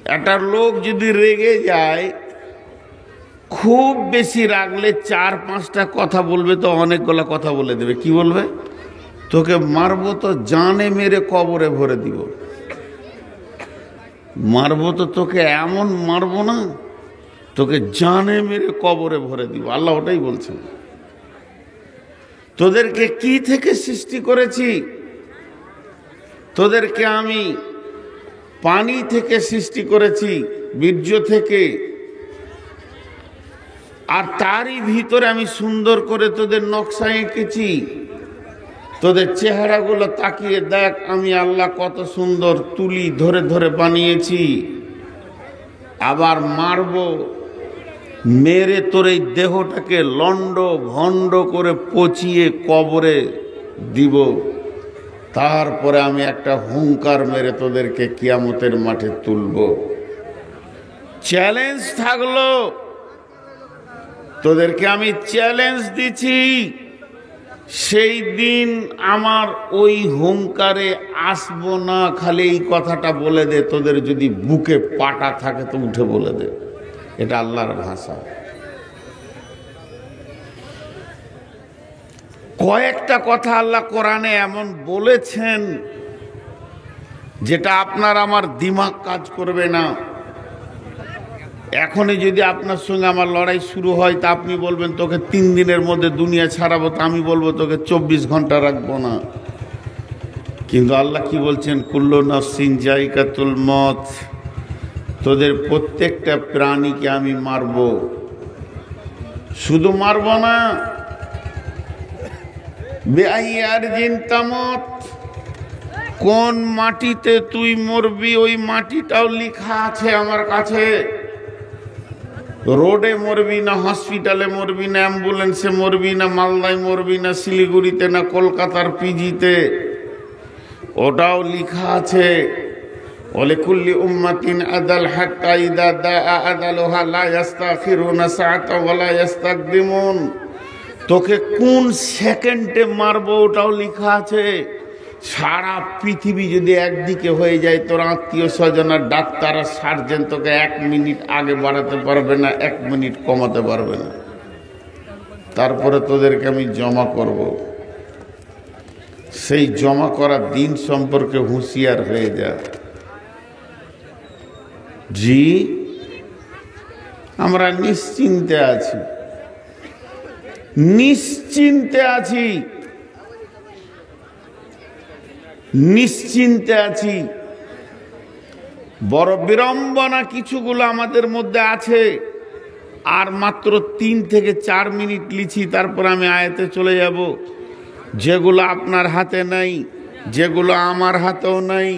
একটা লোক যদি রেগে যায়, খুব বেশি রাগলে 4-5টা কথা বলবে, তো অনেকগুলো কথা বলে দেবে। কি বলবে? তোকে মারবো তো জানে মেরে কবরে ভরে দিব। মারবো তো তোকে এমন মারবো না, তোকে জানে মেরে কবরে ভরে দিব। আল্লাহ ওটাই বলছেন। তোদেরকে কি থেকে সৃষ্টি করেছি? তোদেরকে আমি পানি থেকে সৃষ্টি করেছি, বীর্য থেকে। আর তারই ভিতরে আমি সুন্দর করে তোদের নকশা এঁকেছি। তোদের চেহারাগুলো তাকিয়ে দেখ, আমি আল্লাহ কত সুন্দর তুলি ধরে ধরে বানিয়েছি। আবার মারবো, মেরে তোর এই দেহটাকে লন্ড ভন্ড করে পচিয়ে কবরে দিব। তারপরে আমি একটা হুঙ্কার মেরে তোদেরকে কিয়ামতের মাঠে তুলব। চ্যালেঞ্জ থাকলো, তোদেরকে আমি চ্যালেঞ্জ দিচ্ছি। সেই দিন আমার ওই হুঙ্কারে আসবো না। খালি এই কথাটা বলে দে, তোদের যদি বুকে পাটা থাকে তো উঠে বলে দে। এটা আল্লাহর ভাষা। কয়েকটা কথা আল্লাহ কোরআনে এমন বলেছেন যেটা আপনার আমার দিমাগ কাজ করবে না। এখনই যদি আপনার সঙ্গে আমার লড়াই শুরু হয়, তা আপনি বলবেন তোকে 3 দিনের মধ্যে দুনিয়া ছাড়াবো, তা আমি বলবো তোকে 24 ঘন্টা রাখবো না। কিন্তু আল্লাহ কি বলছেন? কুল্লু নাফসিন যায়কাতুল মউত। তোদের প্রত্যেকটা প্রাণীকে আমি মারব। শুধু মারব না, বেআই আরজিন তামুত, কোন মাটিতে তুই মরবি ওই মাটিটাও লেখা আছে আমার কাছে। রোডে মরবি না, হসপিটালে মরবি না, অ্যাম্বুলেন্সে মরবি না, মালদায় মরবি না, শিলিগুড়িতে না, কলকাতার পিজিতে, ওটাও লেখা আছে। ওয়ালিকুল্লি উম্মাতিন আদাল হাত্তা ইযা দাআ আদালুহা লা ইস্তাখিরুনা সাআতা ওয়া লা ইস্তাকদিমুন। তোকে কোন সেকেন্ডে মারবো ওটাও লেখা আছে। সারা পৃথিবী যদি একদিকে হয়ে যায়, তোর আত্মীয় স্বজন আর ডাক্তার আর সার্জেন তোকে 1 মিনিট আগে বাড়াতে পারবে না, 1 মিনিট কমাতে পারবে না। তারপরে তোদেরকে আমি জমা করব। সেই জমা করা দিন সম্পর্কে হুঁশিয়ার হয়ে যা। জি, আমরা নিশ্চিন্তে আছি, নিশ্চিন্তে আছি, নিশ্চিন্তে আছি। বড় বিড়ম্বনা কিছুগুলো আমাদের মধ্যে আছে। আর মাত্র 3 থেকে 4 মিনিট লিখি, তারপর আমি আয়াতে চলে যাব। যেগুলো আপনার হাতে নাই, যেগুলো আমার হাতেও নাই,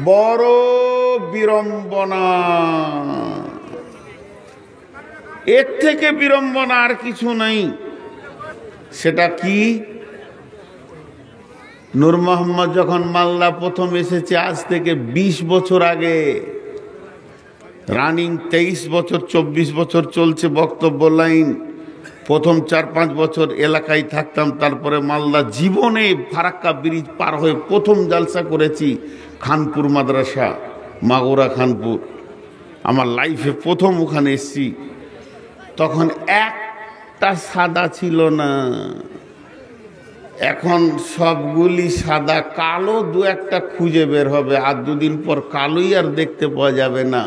বড় বিড়ম্বনা। এর থেকে বিড়ম্বনা আর কিছু নাই। সেটা কি? নূর মোহাম্মদ যখন মালদা প্রথম এসেছে, আজ থেকে 20 বছর আগে, রানিং 23 বছর 24 বছর চলছে বক্তব্য লাইন। প্রথম 4-5 বছর এলাকায় থাকতাম, তারপরে মালদা জীবনে ফারাক্কা ব্রিজ পার হয়ে প্রথম জালসা করেছি খানপুর মাদ্রাসা, মাগুরা খানপুর। আমার লাইফে প্রথম ওখানে এসেছি। তখন একটা সাদা ছিল না, এখন সবগুলি সাদা। কালো 2-1টা খুঁজে বের হবে, আর 2 দিন পর কালোই আর দেখতে পাওয়া যাবে না।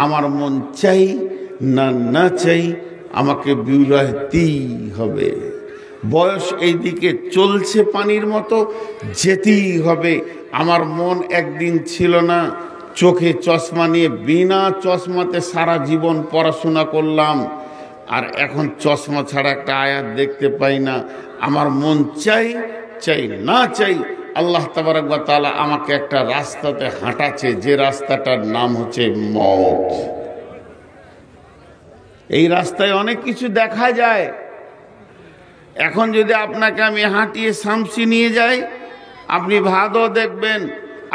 আমার মন চাই না না চাই, আমাকে বিবাহতেই হবে। বয়স এই দিকে চলছে পানির মতো, যেতেই হবে। আমার মন একদিন ছিল না, চোখে চশমা নিয়ে বিনা চশমাতে সারা জীবন পড়াশোনা করলাম, আর এখন চশমা ছাড়া একটা আয়াত দেখতে পাই না। আমার মন চাই, চাই না চাই, আল্লাহ তাবারক ওয়া তাআলা আমাকে একটা রাস্তাতে হাঁটাচ্ছে, যে রাস্তাটার নাম হচ্ছে মওত। এই রাস্তায় অনেক কিছু দেখা যায়। এখন যদি আপনাকে আমি হাঁটিয়ে শামসি নিয়ে যাই, আপনি ভাদও দেখবেন,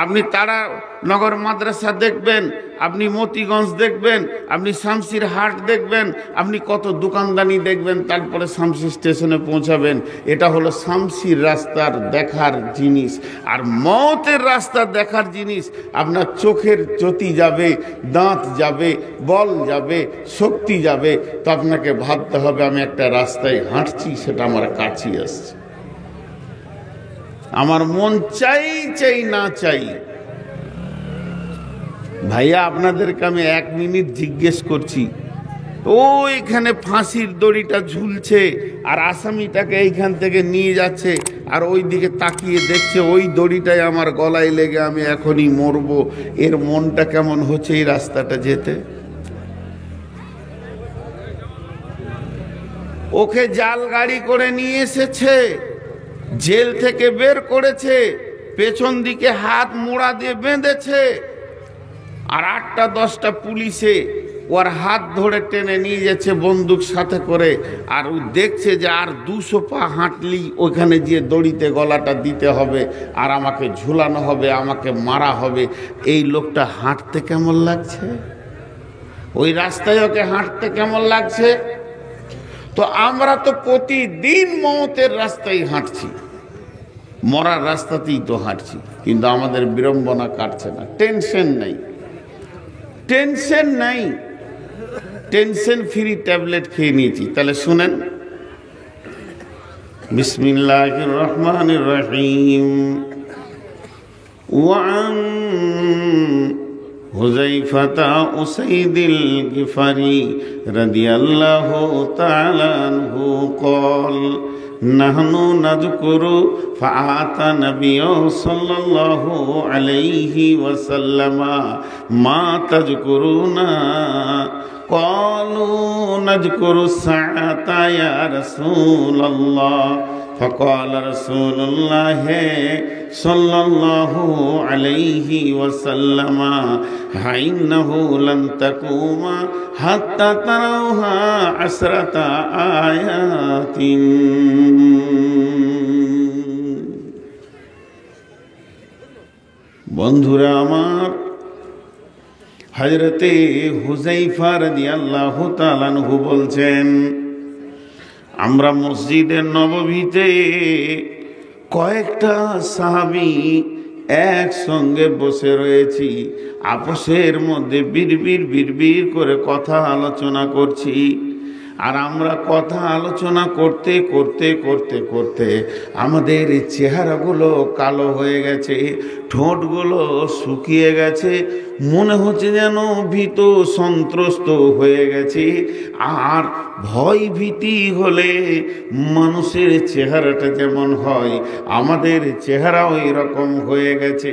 আপনি তারানগর মাদ্রাসা দেখবেন, আপনি মতিগঞ্জ দেখবেন, আপনি শামসির হাট দেখবেন, আপনি কত দোকানদানি দেখবেন, তারপরে শামসি স্টেশনে পৌঁছাবেন। এটা হলো শামসির রাস্তার দেখার জিনিস। আর মওতের রাস্তা দেখার জিনিস, আপনার চোখের জ্যোতি যাবে, দাঁত যাবে, বল যাবে, শক্তি যাবে, তো আপনাকে ভাবতে হবে আমি একটা রাস্তায় হাঁটছি, সেটা আমার কাছে আসছে। আমার মন চাই না চাই। ভাইয়া আপনাদেরকে আমি 1 মিনিট জিজ্ঞেস করছি, ওইখানে ফাঁসির দড়িটা ঝুলছে আর আসামিটাকে এইখান থেকে নিয়ে যাচ্ছে, আর ওই দিকে তাকিয়ে দেখছে ওই দড়িটাই আমার গলায় লেগে আমি এখনই মরবো, এর মনটা কেমন হচ্ছে এই রাস্তাটা যেতে? ওকে জাল গাড়ি করে নিয়ে এসেছে, জেল থেকে বের করেছে, পেছন দিকে হাত মোড়া দিয়ে বেঁধেছে, আর 8টা-10টা পুলিশে ওর হাত ধরে টেনে নিয়ে যাচ্ছে বন্দুক সাথে করে। আর ও দেখছে যে আর 200 পা হাঁটলি ওখানে গিয়ে দড়িতে গলাটা দিতে হবে, আর আমাকে ঝুলানো হবে, আমাকে মারা হবে। এই লোকটা হাঁটতে কেমন লাগছে? ওই রাস্তায় ওকে হাঁটতে কেমন লাগছে? তো আমরা তো প্রতিদিন মওতের রাস্তায় হাঁটছি, মরার রাস্তাতেই তো হাঁটছি, কিন্তু আমাদের বিড়ম্বনা কাটছে না। টেনশন নাই, টেনশন নাই, টেনশন ফ্রি ট্যাবলেট খেয়ে নিয়েছি। তাহলে শুনেন, বিসমিল্লাহির রহমানির রহিম। ওয়ান হুযাইফাতা উসাইদিল গিফারি রাদিয়াল্লাহু তাআলা আনহু قال নাহনু নাযকুরু ফাআতা নবিয়্যু সাল্লাল্লাহু আলাইহি ওয়াসাল্লাম মা তাযকুরুনা ক্বালু নাযকুরু সাআতা ইয়া রাসূলুল্লাহ فقال رسول الله صلى الله عليه وسلم إنه لن تقوم حتى تروها 10 آيات। বন্ধুরা আমার, হযরতে হুযায়ফা রাদিয়াল্লাহু তাআলা আনহু বলছেন, আমরা মসজিদের নববীতে কয়েকটা সাহাবী একসঙ্গে বসে রয়েছি, আপসের মধ্যে বিড়বিড় করে কথা আলোচনা করছি। আর আমরা কথা আলোচনা করতে করতে করতে করতে আমাদের চেহারাগুলো কালো হয়ে গেছে, ঠোঁটগুলো শুকিয়ে গেছে, মনে হচ্ছে যেন ভীত সন্ত্রস্ত হয়ে গেছে। আর ভয় ভীতি হলে মানুষের চেহারাটা যেমন হয়, আমাদের চেহারাও এরকম হয়ে গেছে।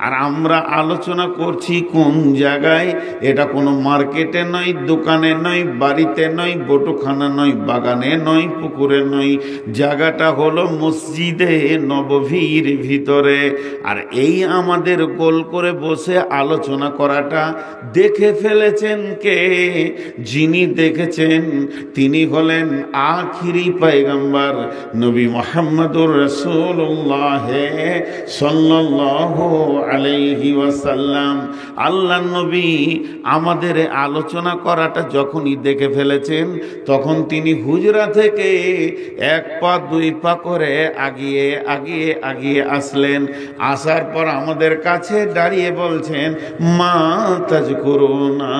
আর আমরা আলোচনা করছি কোন জায়গায়? এটা কোনো মার্কেটে নয়, দোকানে নয়, বাড়িতে নয়, বটখানা নয়, বাগানে নয়, পুকুরে নয়, জায়গাটা হলো মসজিদে নববীর ভিতরে। আর এই আমাদের গোল করে বসে আলোচনা করাটা দেখে ফেলেছেন কে? যিনি দেখেছেন তিনি হলেন আখিরি পয়গম্বর নবী মুহাম্মদুর রাসূলুল্লাহ সাল্লাল্লাহু আলাইহি ওয়াসাল্লাম। আল্লাহর নবী আমাদের আলোচনা করাটা যখনই দেখে ফেলেছেন, তখন তিনি হুজরা থেকে 1 পা 2 পা করে আগিয়ে আগিয়ে আগিয়ে আসলেন। আসার পর আমাদের কাছে দাঁড়িয়ে বলছেন, মা তাযকুরুনা,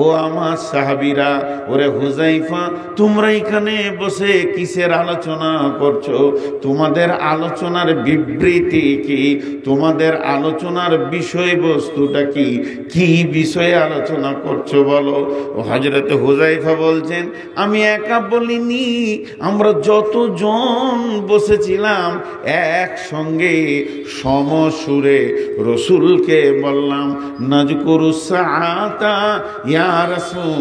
ও আমার সাহাবীরা, ওরে হুযায়ফা, তোমরা এখানে বসে কিসের আলোচনা করছো? তোমাদের আলোচনার বিবৃতি কি? তোমাদের আলোচনার বিষয়বস্তুটা কি? কি বিষয়ে আলোচনা করছো বলো? হযরতে হুযায়ফা বলছেন, আমি একা বলিনি, আমরা যতজন বসেছিলাম একসঙ্গে সমসুরে রসুলকে বললাম, নাযকুরুস সাআতা ইয়া রাসূলুল্লাহ।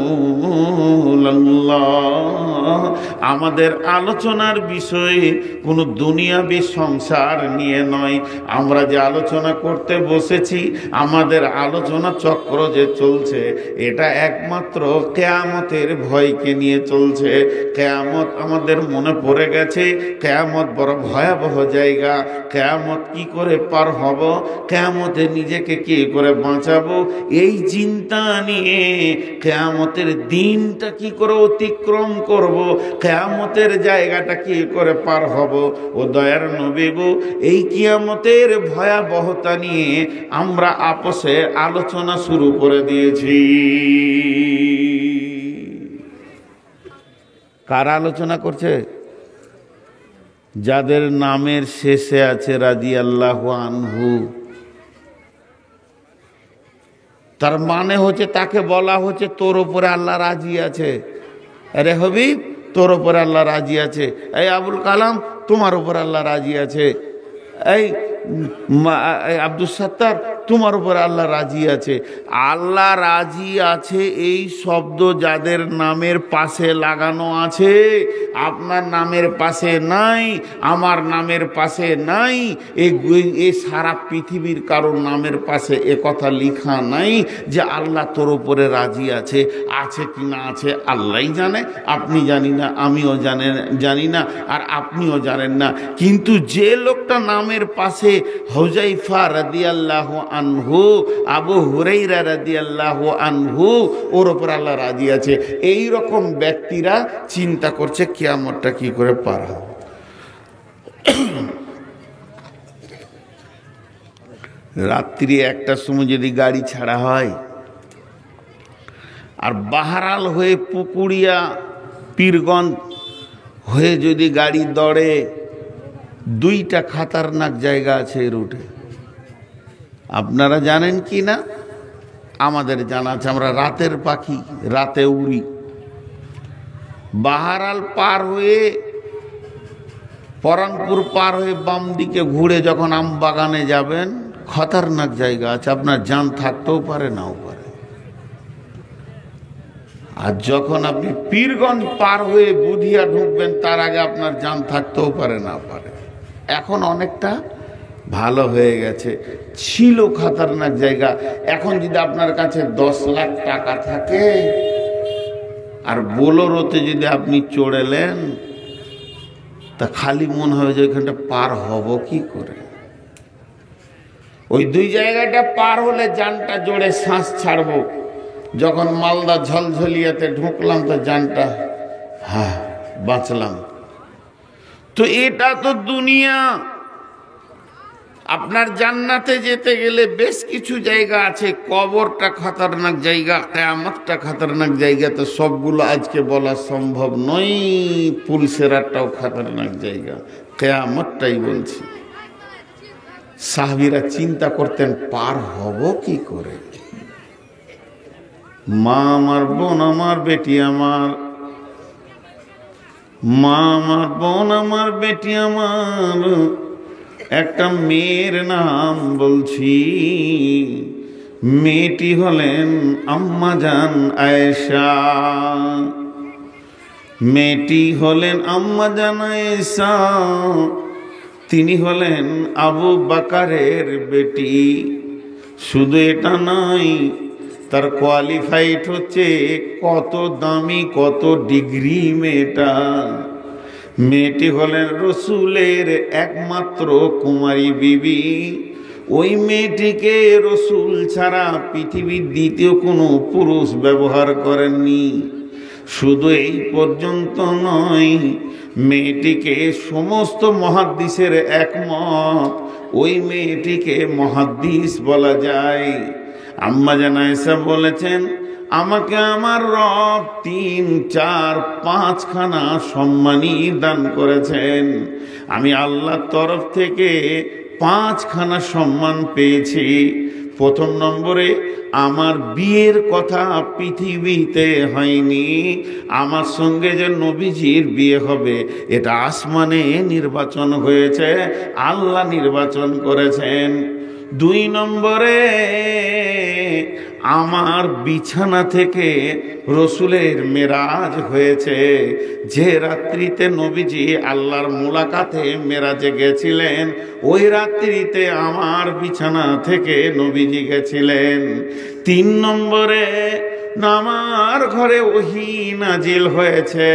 আমাদের আলোচনার বিষয়ে কোনো দুনিয়াবি সংসার নিয়ে নয়। আমরা যে আলোচনা করতে বসেছি, আমাদের আলোচনা চক্র যে চলছে, এটা একমাত্র কিয়ামতের ভয়কে নিয়ে চলছে। কিয়ামত আমাদের মনে পড়ে গেছে, কিয়ামত বড় ভয়াবহ জায়গা। কিয়ামত কি করে পার হব, কিয়ামতে নিজেকে কি করে বাঁচাবো, এই চিন্তা নিয়ে কিয়ামতের দিনটা কি করে অতিক্রম করব, কিয়ামতের জায়গাটা কি করে পার হব। ও দয়ার নবী গো, এই কিয়ামতের ভয়াবহতা নিয়ে আমরা আপোষে আলোচনা শুরু করে দিয়েছি। কারা আলোচনা করছে? যাদের নামের শেষে আছে রাদিয়াল্লাহু আনহু। তার মানে হচ্ছে তাকে বলা হচ্ছে তোর উপরে আল্লাহ রাজি আছে। আরে হবিব, তোর উপরে আল্লাহ রাজি আছে। এই আবুল কালাম, তোমার উপর আল্লাহ রাজি আছে। এই আব্দুল সত্তার, তোমার উপর আল্লাহ রাজি আছে। আল্লাহ রাজি আছে এই শব্দ যাদের নামের পাশে লাগানো আছে, আপনার নামের পাশে নাই, আমার নামের পাশে নাই, এই সারা পৃথিবীর কারোর নামের পাশে এ কথা লিখা নাই যে আল্লাহ তোর উপরে রাজি আছে। আছে কি না আছে আল্লাহই জানে, আপনি জানি না, আমিও জানি না, আর আপনিও জানেন না। কিন্তু যে লোকটা নামের পাশে হুযায়ফা রাদিয়াল্লাহু আনহু, আবু হুরায়রা রাদিয়াল্লাহু আনহু, ওর উপর আল্লাহ রাজি আছে, এই রকম ব্যক্তিরা চিন্তা করছে কিয়ামতটা কি করে পার হবে। রাত্রি 1টার সময় যদি গাড়ি ছাড়া হয় আর বাহারাল হয়ে পুকুরিয়া পীরগঞ্জ হয়ে যদি গাড়ি দৌড়ে, 2টা খাতারনাক জায়গা আছে এই রুটে। আপনারা জানেন কি না? আমাদের জানা আছে, আমরা রাতের পাখি, রাতে উড়ি। বাহারাল পার হয়ে, পরানপুর পার হয়ে বাম দিকে ঘুরে যখন আম বাগানে যাবেন, খতরনাক জায়গা আছে, আপনার জান থাকতেও পারে, নাও পারে। আর যখন আপনি পীরগঞ্জ পার হয়ে বুধিয়া ঢুকবেন, তার আগে আপনার জান থাকতেও পারে, না পারে। এখন অনেকটা ভালো হয়ে গেছে, ছিল খতরনাক জায়গা। এখন যদি আপনার কাছে 10 লাখ টাকা থাকে আর বোলেরোতে যদি আপনি চড়েলেন, তা খালি মনে হবে যে ওইখানটা পার হব কি করে। ওই 2 জায়গাটা পার হলে জানটা জোরে শ্বাস ছাড়বো। যখন মালদা ঝলঝলিয়াতে ঢুকলাম তো জানটা, হ্যাঁ বাঁচলাম। তো এটা তো দুনিয়া। আপনার জান্নাতে যেতে গেলে বেশ কিছু জায়গা আছে। কবরটা খতরনাক জায়গা, কিয়ামতটা খতরনাক জায়গা, তো সবগুলো আজকে বলা সম্ভব নয়। পুলসেরাটাও খতরনাক জায়গা, কিয়ামতটাই বলছি। সাহাবীরা চিন্তা করতেন পার হব কি করে। মা আমার, বোন আমার, বেটি আমার, মা আমার, বোন আমার, বেটি আমার, একটা মেয়ের নাম বলছি। মেয়েটি হলেন আম্মা জান আয়েশা। মেয়েটি হলেন আম্মা জান আয়েশা। তিনি হলেন আবু বকরের বেটি। শুধু এটা নয়, তার কোয়ালিফাইড হচ্ছে কত দামি, কত ডিগ্রি মেয়েটা। মেয়েটি হলেন রসুলের একমাত্র কুমারী বিবি। ওই মেয়েটিকে রসুল ছাড়া পৃথিবীর দ্বিতীয় কোনো পুরুষ ব্যবহার করেননি। শুধু এই পর্যন্ত নয়, মেয়েটিকে সমস্ত মুহাদ্দিসের একমত, ওই মেয়েটিকে মুহাদ্দিস বলা যায়। আম্মা জান আয়েশা বলেছেন, আমাকে আমার রব 3, 4, 5 খানা সম্মানী দান করেছেন। আমি আল্লাহর তরফ থেকে 5 খানা সম্মান পেয়েছি। প্রথম নম্বরে, আমার বিয়ের কথা পৃথিবীতে হয়নি। আমার সঙ্গে যে নবীজির বিয়ে হবে, এটা আসমানে নির্বাচন হয়েছে, আল্লাহ নির্বাচন করেছেন। 2 নম্বরে, আমার বিছানা থেকে রসুলের মেরাজ হয়েছে। যে রাত্রিতে নবীজি আল্লাহর মুলাকাতে মেরাজে গেছিলেন, ওই রাত্রিতে আমার বিছানা থেকে নবীজি গেছিলেন। 3 নম্বরে, আমার ঘরে ওহী নাজিল হয়েছে,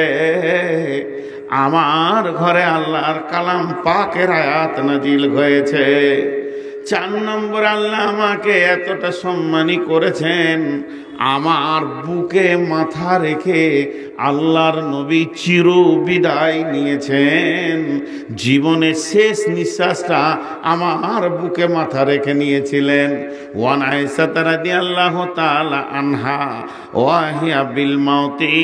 আমার ঘরে আল্লাহর কালাম পাকের আয়াত নাজিল হয়েছে। 4 নম্বর, আল্লাহ আমাকে এতটা সম্মানী করেছেন, আমার বুকে মাথা রেখে আল্লাহর নবী চির বিদায় নিয়েছেন। জীবনের শেষ নিঃশ্বাসটা আমার বুকে মাথা রেখে নিয়েছিলেন। ওয়ান আয়েশা রাদিয়াল্লাহু তাআলা আনহা ওয়াহিয়া বিল মাউতি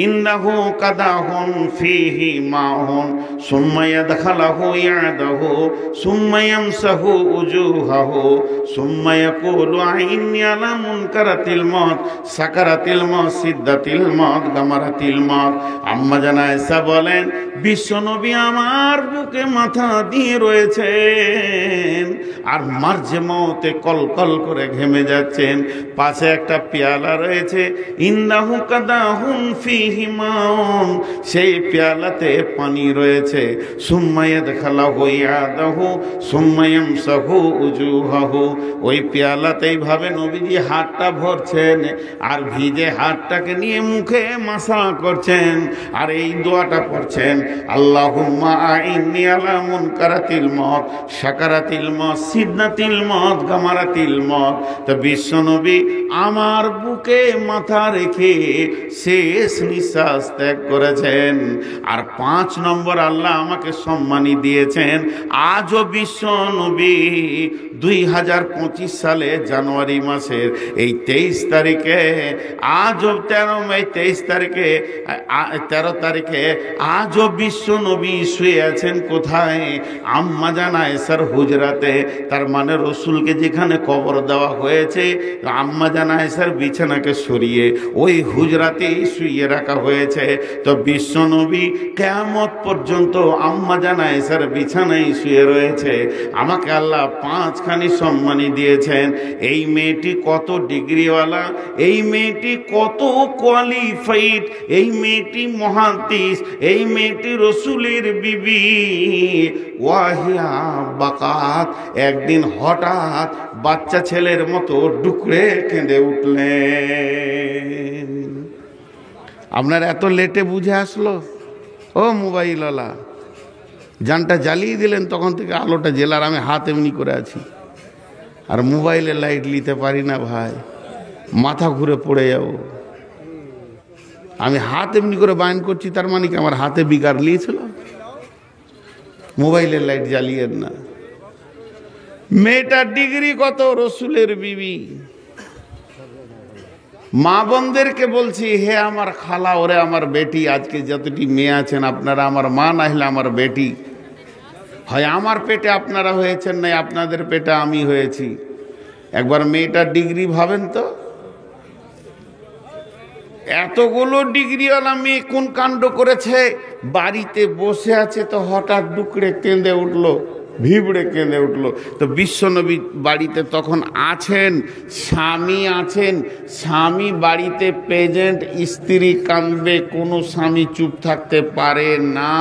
ইন্নাহু কাদাহুন ফিহি মাহুন সুম্মা ইয়াদখালহু ইয়াদাহু সুম্মা ইয়ামসাহু উজুহাহু সুম্মা ইয়াকুলু আইন্নি আলা মুনকারাতিল মউত সাকারাতিল মউত সিদ্দাতিল মউত গামারাতিল মউত। আম্মা জান আয়েশা বলেন, বিশ্বনবী আমার বুকে মাথা দিয়ে রয়েছেন আর মার্জে মউতে কলকল করে ঘেমে যাচ্ছেন। পাশে একটা পেয়ালা রয়েছে, ইন্নাহু কাদাহুন ফিহি মাউন, সেই পেয়ালাতে পানি রয়েছে। সুম্মা ইয়াদখালহু ইয়াদাহু সুম্মা ইয়ামসাহু উজুহাহু, ওই পেয়ালাতেই ভাবে নবীজি হাতটা ভরছেন আর ভিজে হাতটাকে নিয়ে মুখে মাসা করছেন আর এই দোয়াটা পড়ছেন, আল্লাহুম্মা আইন্নি আলা মুনকারাতিল মউত সাকারাতিল মউত সিদ্দাতিল মউত গামারাতিল মউত। তো বিশ্বনবী আমার বুকে মাথা রেখে শেষ নিঃশ্বাস ত্যাগ করেছেন। আর 5 নম্বর, আল্লাহ আমাকে সম্মানী দিয়েছেন। আজও বিশ্বনবী 2025 সালে জানুয়ারি মাসের এই 23 তারিখে, আজও 23 তারিখে আজও বিশ্বনবী শুয়ে আছেন কোথায়? আম্মা জান আয়েশার হুজরাতে। তার মানে রসুলকে যেখানে কবর দেওয়া হয়েছে, আম্মা জান আয়েশার বিছানাকে সরিয়ে ওই হুজরাতেই শুইয়ে রাখা হয়েছে। তো বিশ্বনবী কিয়ামত পর্যন্ত আম্মা জান আয়েশার বিছানায় শুয়ে রয়েছে। আমাকে আল্লাহ 5খানি সম্মানী দিয়েছেন। এই মেয়েটি কত ডিগ্রিওয়ালা, এই মেয়েটি কত কোয়ালিফাইড, এই মেয়েটি মুহাদ্দিস, এই মেয়েটি রসুলের বিবি। ওয়াহিয়া বাকাত, একদিন হঠাৎ বাচ্চা ছেলের মতো ডুকরে কেঁদে উঠলেন। আপনার এত লেটে বুঝে আসলো? ও মোবাইলওয়ালা, জানটা জ্বালিয়ে দিলেন, তখন থেকে আলোটা জেলার, আমি হাত এমনি করে আছি আর মোবাইলের লাইট নিতে পারি না ভাই, মাথা ঘুরে পড়ে যাব। আমি হাত এমনি করে বায়ন করছি, তার মানে কি আমার হাতে বিকার লিয়েছিল? মোবাইলের লাইট জ্বালিয়েন না। মেয়েটার ডিগ্রি কত? রসুলের বিবি। মা বোনদেরকে বলছি, হে আমার খালা, ওরে আমার বেটি, আজকে যতটি মেয়ে আছেন আপনারা আমার মা, না হলে আমার বেটি। হয় আমার পেটে আপনারা হয়েছেন, নাই আপনাদের পেটে আমি হয়েছি। একবার মেয়েটার ডিগ্রি ভাবেন তো। এতগুলো ডিগ্রিওয়ালা মেয়ে কোন কাণ্ড করেছে? বাড়িতে বসে আছে তো হঠাৎ ডুকরে কেঁদে উঠলো, ভিবড়ে কেঁদে উঠলো। তো বিশ্বনবী বাড়িতে তখন আছেন, স্বামী আছেন, স্বামী বাড়িতে প্রেজেন্ট, স্ত্রী কাঁদবে, কোনো স্বামী চুপ থাকতে পারে না।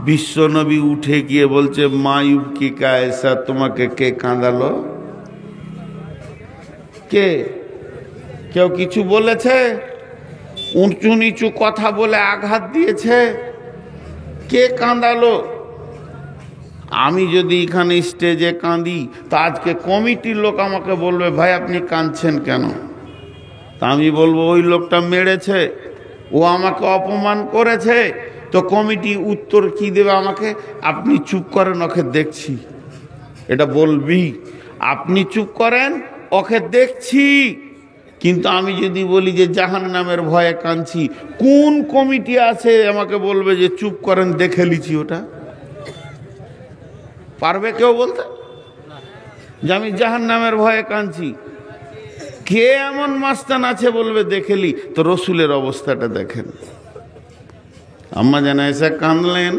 বিশ্বনবী উঠে গিয়ে বলছে, মায়ুব কি কায়সা, তোমাকে কে কাঁদালো? কে? কেউ কিছু বলেছে? উঁচু নিচু কথা বলে আঘাত দিয়েছে? কে কাঁদালো? আমি যদি এখানে স্টেজে কাঁদি, তা আজকে কমিটির লোক আমাকে বলবে, ভাই আপনি কাঁদছেন কেন? তা আমি বলবো, ওই লোকটা মেরেছে, ও আমাকে অপমান করেছে। তো কমিটি উত্তর কি দেবে আমাকে? আপনি চুপ করেন, ওকে দেখছি। এটা বলবি, আপনি চুপ করেন, ওকে দেখছি। কিন্তু আমি যদি বলি যে জাহান্নামের ভয়ে কাঁদছি, কোন কমিটি আছে আমাকে বলবে যে চুপ করেন, দেখে লিছি? ওটা পারবে কেউ বলতে যে আমি জাহান্নামের ভয়ে কাঁদছি? কে এমন মাস্তান আছে বলবে দেখেলি? তো রসুলের অবস্থাটা দেখেন। আম্মা জান আয়েশা কাঁদলেন।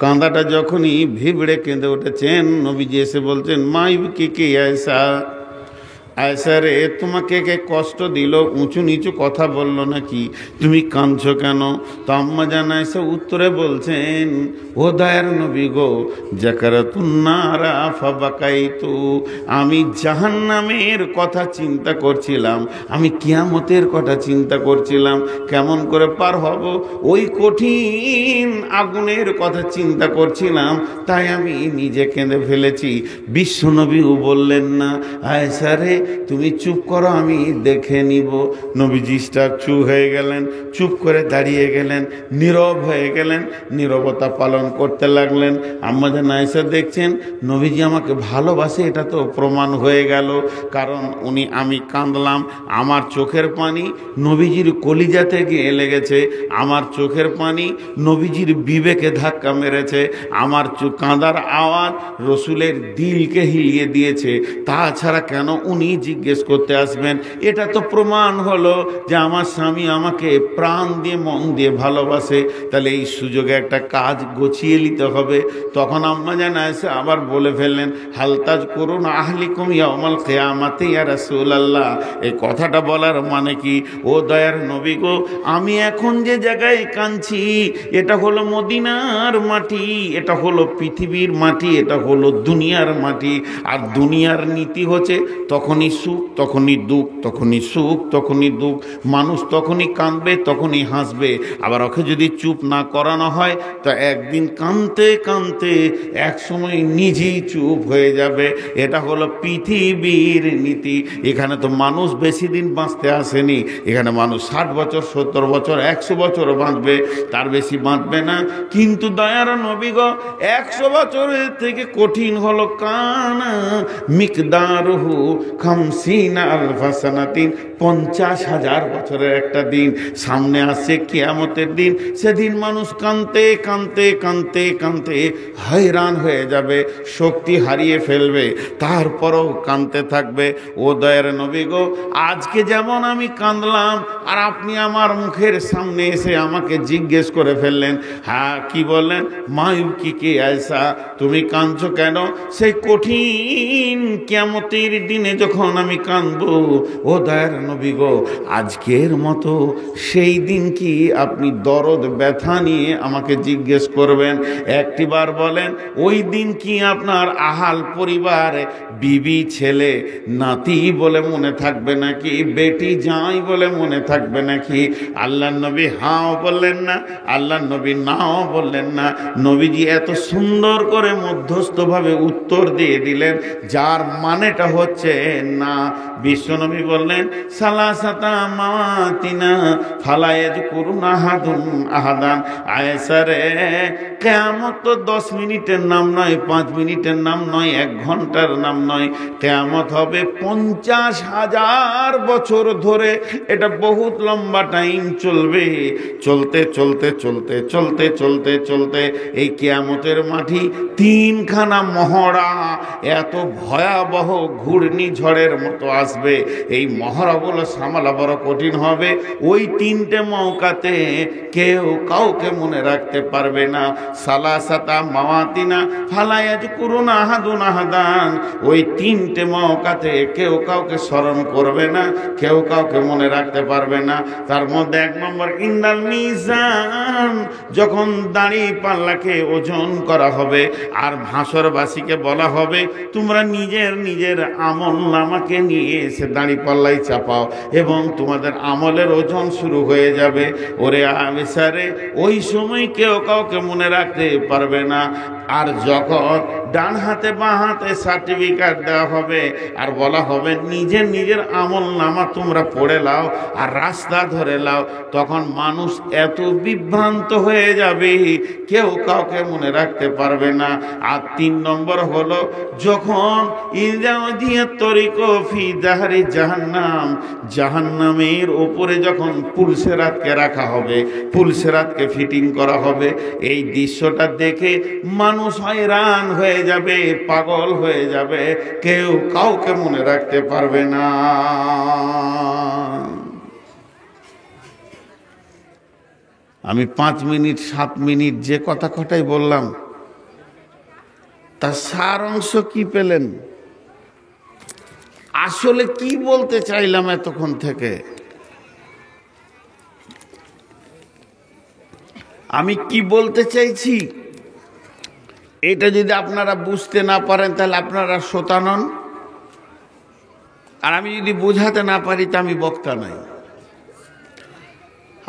কাঁদাটা যখনই ভিবড়ে কেঁদে উঠেছেন, নবীজি এসে বলছেন, মাইব কি কে আয়েশা, আয়েশা রে, তোমাকে কে কষ্ট দিল, উঁচু নিচু কথা বললো নাকি, তুমি কাঁদছো কেন? তো আম্মা জান আয়েশা উত্তরে বলছেন, ও দয়ার নবী গো, যাকারাতুন্নারা ফাবাকাইতু, আমি জাহান্নামের কথা চিন্তা করছিলাম, আমি কিয়ামতের কথা চিন্তা করছিলাম, কেমন করে পার হব, ওই কঠিন আগুনের কথা চিন্তা করছিলাম, তাই আমি নিজে কেঁদে ফেলেছি। বিশ্বনবীও বললেন না, আয়েশা রে তুমি চুপ করো, আমি দেখে নিব। নবীজি চুপ হয়ে গেলেন, চুপ করে দাঁড়িয়ে গেলেন, নীরব হয়ে গেলেন, নীরবতা পালন করতে লাগলেন। আম্মা জান আয়েশা দেখছেন নবীজি আমাকে ভালোবাসে, এটা তো প্রমাণ হয়ে গেল, কারণ আমি কাঁদলাম, আমার চোখের পানি নবীজির কলিজাতে গিয়ে লেগেছে, আমার চোখের পানি নবীজির বিবেকে ধাক্কা মেরেছে, আমার কাঁদার আওয়াজ রসুলের দিলকে হিলিয়ে দিয়েছে। তাছাড়া কেন উনি জিজ্ঞেস করতে আসবেন? এটা তো প্রমাণ হলো যে আমার স্বামী আমাকে প্রাণ দিয়ে মন দিয়ে ভালোবাসে। তাহলে এই সুযোগে একটা কাজ গুছিয়ে নিতে হবে। তখন আম্মা জান আয়েশা আবার বলে ফেললেন, হালতাজ করুন আহলিকুম ইয়াউমাল কিয়ামাতি ইয়া রাসূলুল্লাহ। এই কথাটা বলার মানে কি? ও দয়ার নবী গো, আমি এখন যে জায়গায় কাঁদছি এটা হলো মদিনার মাটি, এটা হলো পৃথিবীর মাটি, এটা হলো দুনিয়ার মাটি। আর দুনিয়ার নীতি হচ্ছে তখনই সুখ তখনই দুঃখ, তখনই সুখ তখনই দুঃখ, মানুষ তখনই কাঁদবে তখনই হাসবে। আবার ওকে যদি চুপ না করানো হয় তো একদিন কাঁদতে কাঁদতে এক সময় নিজেই চুপ হয়ে যাবে। এটা হলো পৃথিবীর নীতি। এখানে তো মানুষ বেশি দিন বাঁচতে আসেনি, এখানে মানুষ 60 বছর 70 বছর 100 বছর বাঁচবে, তার বেশি বাঁচবে না। কিন্তু দয়ার নবী গো, 100 বছরের থেকে কঠিন হলো কানা মিকদারুহু 50 আলফা সানাতিন, 50,000 বছরের একটা দিন সামনে আসছে, কিয়ামতের দিন। সেদিন মানুষ কাঁদতে কাঁদতে কাঁদতে কাঁদতে হয়রান হয়ে যাবে, শক্তি হারিয়ে ফেলবে, তারপরও কাঁদতে থাকবে। ও দয়ার নবী গো, আজকে যেমন আমি কাঁদলাম আর আপনি আমার মুখের সামনে এসে আমাকে জিজ্ঞেস করে ফেললেন, হ্যাঁ কি বললেন, মায়ুকি কে আয়েশা, তুমি কাঁদছো কেন? সেই কঠিন কিয়ামতের দিনে যখন আমি কাঁদবো, ও দয়ার নবী গো, আজকের মতো সেই দিন কি আপনি দরদ ব্যথা নিয়ে আমাকে জিজ্ঞেস করবেন? একটিবার বলেন, ওই দিন কি আপনার আহাল পরিবার, বিবি ছেলে নাতি বলে মনে থাকবে নাকি, বেটি জামাই বলে মনে থাকবে নাকি? আল্লাহ নবী হাও বললেন না, আল্লাহ নবী নাও বললেন না, নবীজি এত সুন্দর করে মধ্যস্থভাবে উত্তর দিয়ে দিলেন, যার মানেটা হচ্ছে না। বিশ্বনবী বললেন, সালাসাতা মাওয়াতিনা ফালা ইয়াযকুরুনা আহাদুন আহাদান। আয়েশা রে, কিয়ামত তো 10 মিনিটের নাম নয়, 5 মিনিটের নাম নয়, 1 ঘন্টার নাম নয়, কিয়ামত হবে 50,000 বছর ধরে। এটা বহুত লম্বা টাইম চলবে। চলতে চলতে চলতে চলতে চলতে চলতে এই কিয়ামতের মাটি 3খানা মহড়া এত ভয়াবহ ঘূর্ণিঝড়ের মতো আসবে। এই মহড়াগুলো সামলা বড় কঠিন হবে। ওই 3টে মৌকাতে কেউ কাউকে মনে রাখতে পারবে না। সালাসাতা মাওয়াতিনা ফালা ইয়াযকুরুনা আহাদুন আহাদান। ওই 3টে মৌকাতে কেউ কাউকে স্মরণ করবে না, কেউ কাউকে মনে রাখতে পারবে না। তার মধ্যে 1 নম্বর, ইন্দাল মিজান, যখন দাড়ি পাল্লাকে ওজন করা হবে আর ভাসরবাসীকে বলা হবে, তোমরা নিজের নিজের আমল নামাকে নিয়ে এসে দাড়ি পাল্লায় চাপাও এবং তোমাদের আমলের ওজন শুরু হয়ে যাবে। ওরে আয়েশা রে, ওই সময় কেউ কাউকে মনে রাখতে পারবে না। আর যখন ডান হাতে বাঁ হাতে সার্টিফিকেট দেওয়া হবে আর বলা হবে নিজের নিজের আমল নামা তোমরা পড়ে লাও আর রাস্তা ধরে লাও, তখন মানুষ এত বিভ্রান্ত হয়ে যাবে কেউ কাউকে মনে রাখতে পারবে না। আর 3 নম্বর হলো, যখন জাহান্নাম, জাহান্নামের ওপরে যখন পুলসেরাতকে রাখা হবে, পুলসেরাতকে ফিটিং করা হবে, এই দৃশ্যটা দেখে মানুষ হয়রান হয়ে যাবে, পাগল হয়ে যাবে, কেউ কাউকে মনে রাখতে পারবে না। আমি 5 মিনিট 7 মিনিট যে কথাই বললাম, তার সার অংশ কি পেলেন? আসলে কি বলতে চাইলাম এতক্ষণ থেকে? আমি কি বলতে চাইছি এটা যদি আপনারা বুঝতে না পারেন তাহলে আপনারা শ্রোতা নন, আর আমি যদি বোঝাতে না পারি তা আমি বক্তা নই।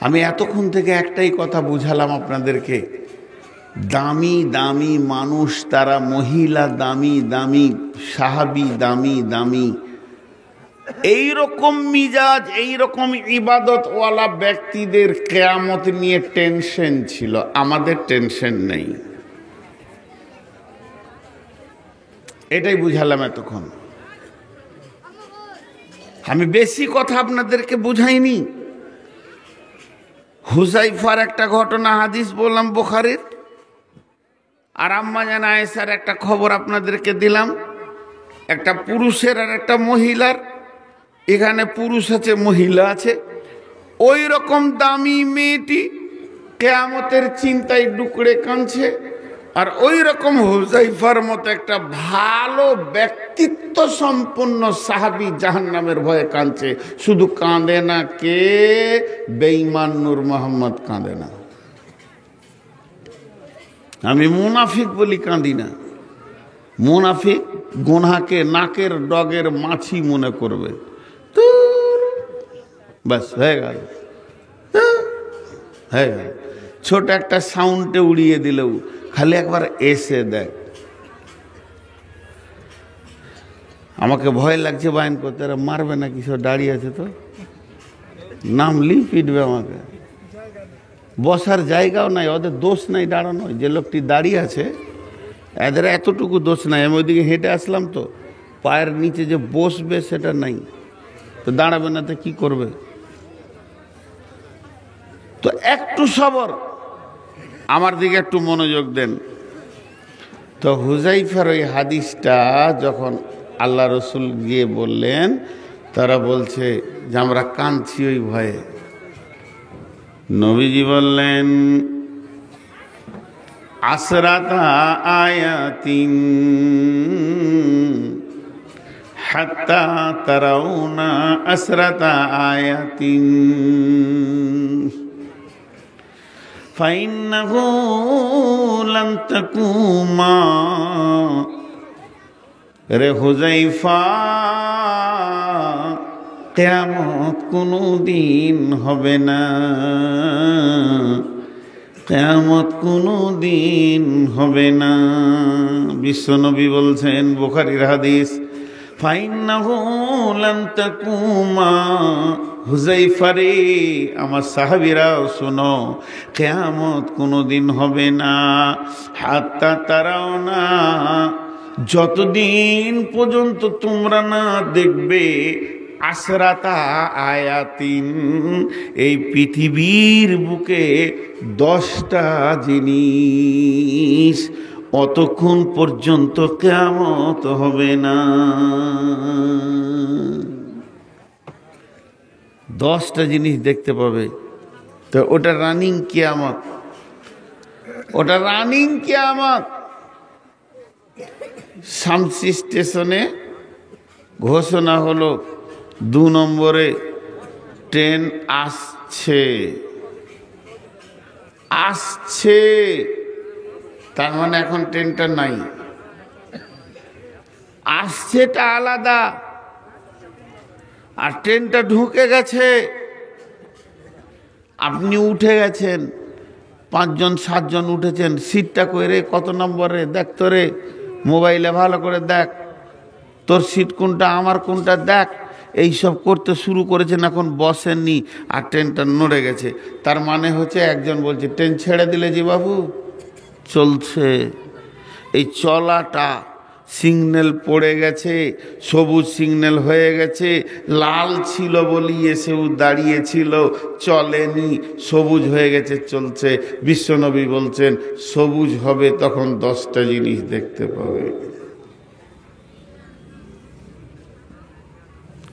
আমি এতক্ষণ থেকে একটাই কথা বুঝালাম আপনাদেরকে, দামি দামি মানুষ তারা, মহিলা দামি দামি, সাহাবী দামি দামি, এইরকম মিজাজ, এইরকম ইবাদতওয়ালা ব্যক্তিদের কিয়ামত নিয়ে টেনশন ছিল, আমাদের টেনশন নেই। এটাই বুঝালাম এতক্ষণ। আমি বেশি কথা আপনাদেরকে বুঝাইনি। হুযায়ফার একটা ঘটনা হাদিস বললাম বুখারীর, আর আম্মা জান আয়েশার একটা খবর আপনাদেরকে দিলাম, একটা পুরুষের আর একটা মহিলার। এখানে পুরুষ আছে, মহিলা আছে। ওই রকম দামি মেয়েটি কিয়ামতের চিন্তায় ডুকরে কাঁদছে, আর ওই রকম হুযায়ফার মতো একটা ভালো ব্যক্তিত্ব সম্পন্ন সাহাবী জাহান্নামের ভয়ে কাঁদছে। শুধু কাঁদে না কে? বেঈমান নূর মোহাম্মদ কাঁদে না। আমি মুনাফিক বলি কাঁদি না। মুনাফিক গুনাহকে নাকের ডগের মাছি মনে করবে, তো বাস হয়ে গেল, হয়ে গেল। ছোট একটা সাউন্ডে উড়িয়ে দিলেও খালি একবার এসে দেখ। আমাকে ভয় লাগছে বায়ন করতে, মারবে না কিছু, দাঁড়িয়ে আছে তো নামলি পিটবে আমাকে। বসার জায়গাও নাই, ওদের দোষ নাই দাঁড়ানো। যে লোকটি দাঁড়িয়ে আছে এদের এতটুকু দোষ নাই। আমি ওইদিকে হেঁটে আসলাম তো, পায়ের নিচে যে বসবে সেটা নাই, তো দাঁড়াবে না তো কি করবে? তো একটু সবর, আমার দিকে একটু মনোযোগ দেন। তো হুযায়ফার ওই হাদিসটা যখন আল্লাহ রসুল গিয়ে বললেন, তারা বলছে যে আমরা কাঁদছি ওই ভয়ে। নবীজি বললেন, আসরাতা আয়াতিন হাত্তা তারাউনা আসরাতা আয়াতিন ফাইন্নাহু লান তাকুমা। রে হুযায়ফা, কিয়ামত কোনো দিন হবে না, কিয়ামত কোনো দিন হবে না। বিশ্বনবী বলছেন, বুখারীর হাদিস, ফাইন্নাহু লান তাকুমা। হুযায়ফা রে, আমার সাহাবীরাও শোনো, কিয়ামত কোনো দিন হবে না, হাত্তা তারাউনা, যতদিন পর্যন্ত তোমরা না দেখবে আসরাতা আয়াতিন, এই পৃথিবীর বুকে 10টা জিনিস, অতক্ষণ পর্যন্ত কিয়ামত হবে না। 10টা জিনিস দেখতে পাবে। তো ওটা রানিং কিয়ামত, ওটা রানিং কিয়ামত। শামসি স্টেশনে ঘোষণা হলো 2 নম্বরে ট্রেন আসছে, আসছে, তার মানে এখন ট্রেনটা নাই। আসছেটা আলাদা, আর ট্রেনটা ঢুকে গেছে। আপনি উঠে গেছেন, 5 জন 7 জন উঠেছেন, সিটটা করে কত নম্বরে দেখ, তোরে মোবাইলে ভালো করে দেখ, তোর সিট কোনটা, আমার কোনটা দেখ, এইসব করতে শুরু করেছেন, এখন বসেননি, আর ট্রেনটা নড়ে গেছে। তার মানে হচ্ছে একজন বলছে ট্রেন ছেড়ে দিলে জি বাবু, চলছে। এই চলাটা, সিগন্যাল পড়ে গেছে, সবুজ সিগন্যাল হয়ে গেছে, লাল ছিল বলি এসেও দাঁড়িয়েছিল, চলেনি, সবুজ হয়ে গেছে, চলছে। বিশ্বনবী বলছেন সবুজ হবে তখন 10টা জিনিস দেখতে পাবে।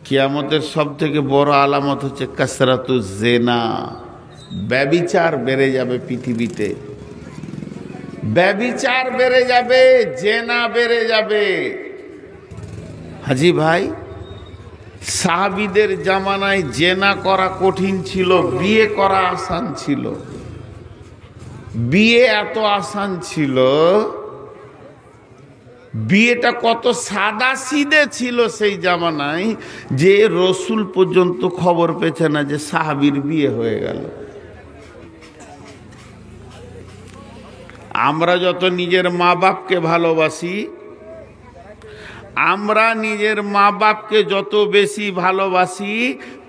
কিয়ামতের সব থেকে বড় আলামত হচ্ছে কাসরাতু জেনা, ব্যভিচার বেড়ে যাবে পৃথিবীতে, ব্যভিচার বেড়ে যাবে, জেনা বেড়ে যাবে। হাজি ভাই, সাহাবীদের জামানায় জেনা করা কঠিন ছিল, বিয়ে করা আসান ছিল। বিয়ে এত আসান ছিল, বিয়েটা কত সাদা সিধে ছিল সেই জামানায়, যে রসুল পর্যন্ত খবর পেছে না যে সাহাবীর বিয়ে হয়ে গেল। আমরা যত নিজের মা বাপকে ভালোবাসি, আমরা নিজের মা বাপকে যত বেশি ভালোবাসি,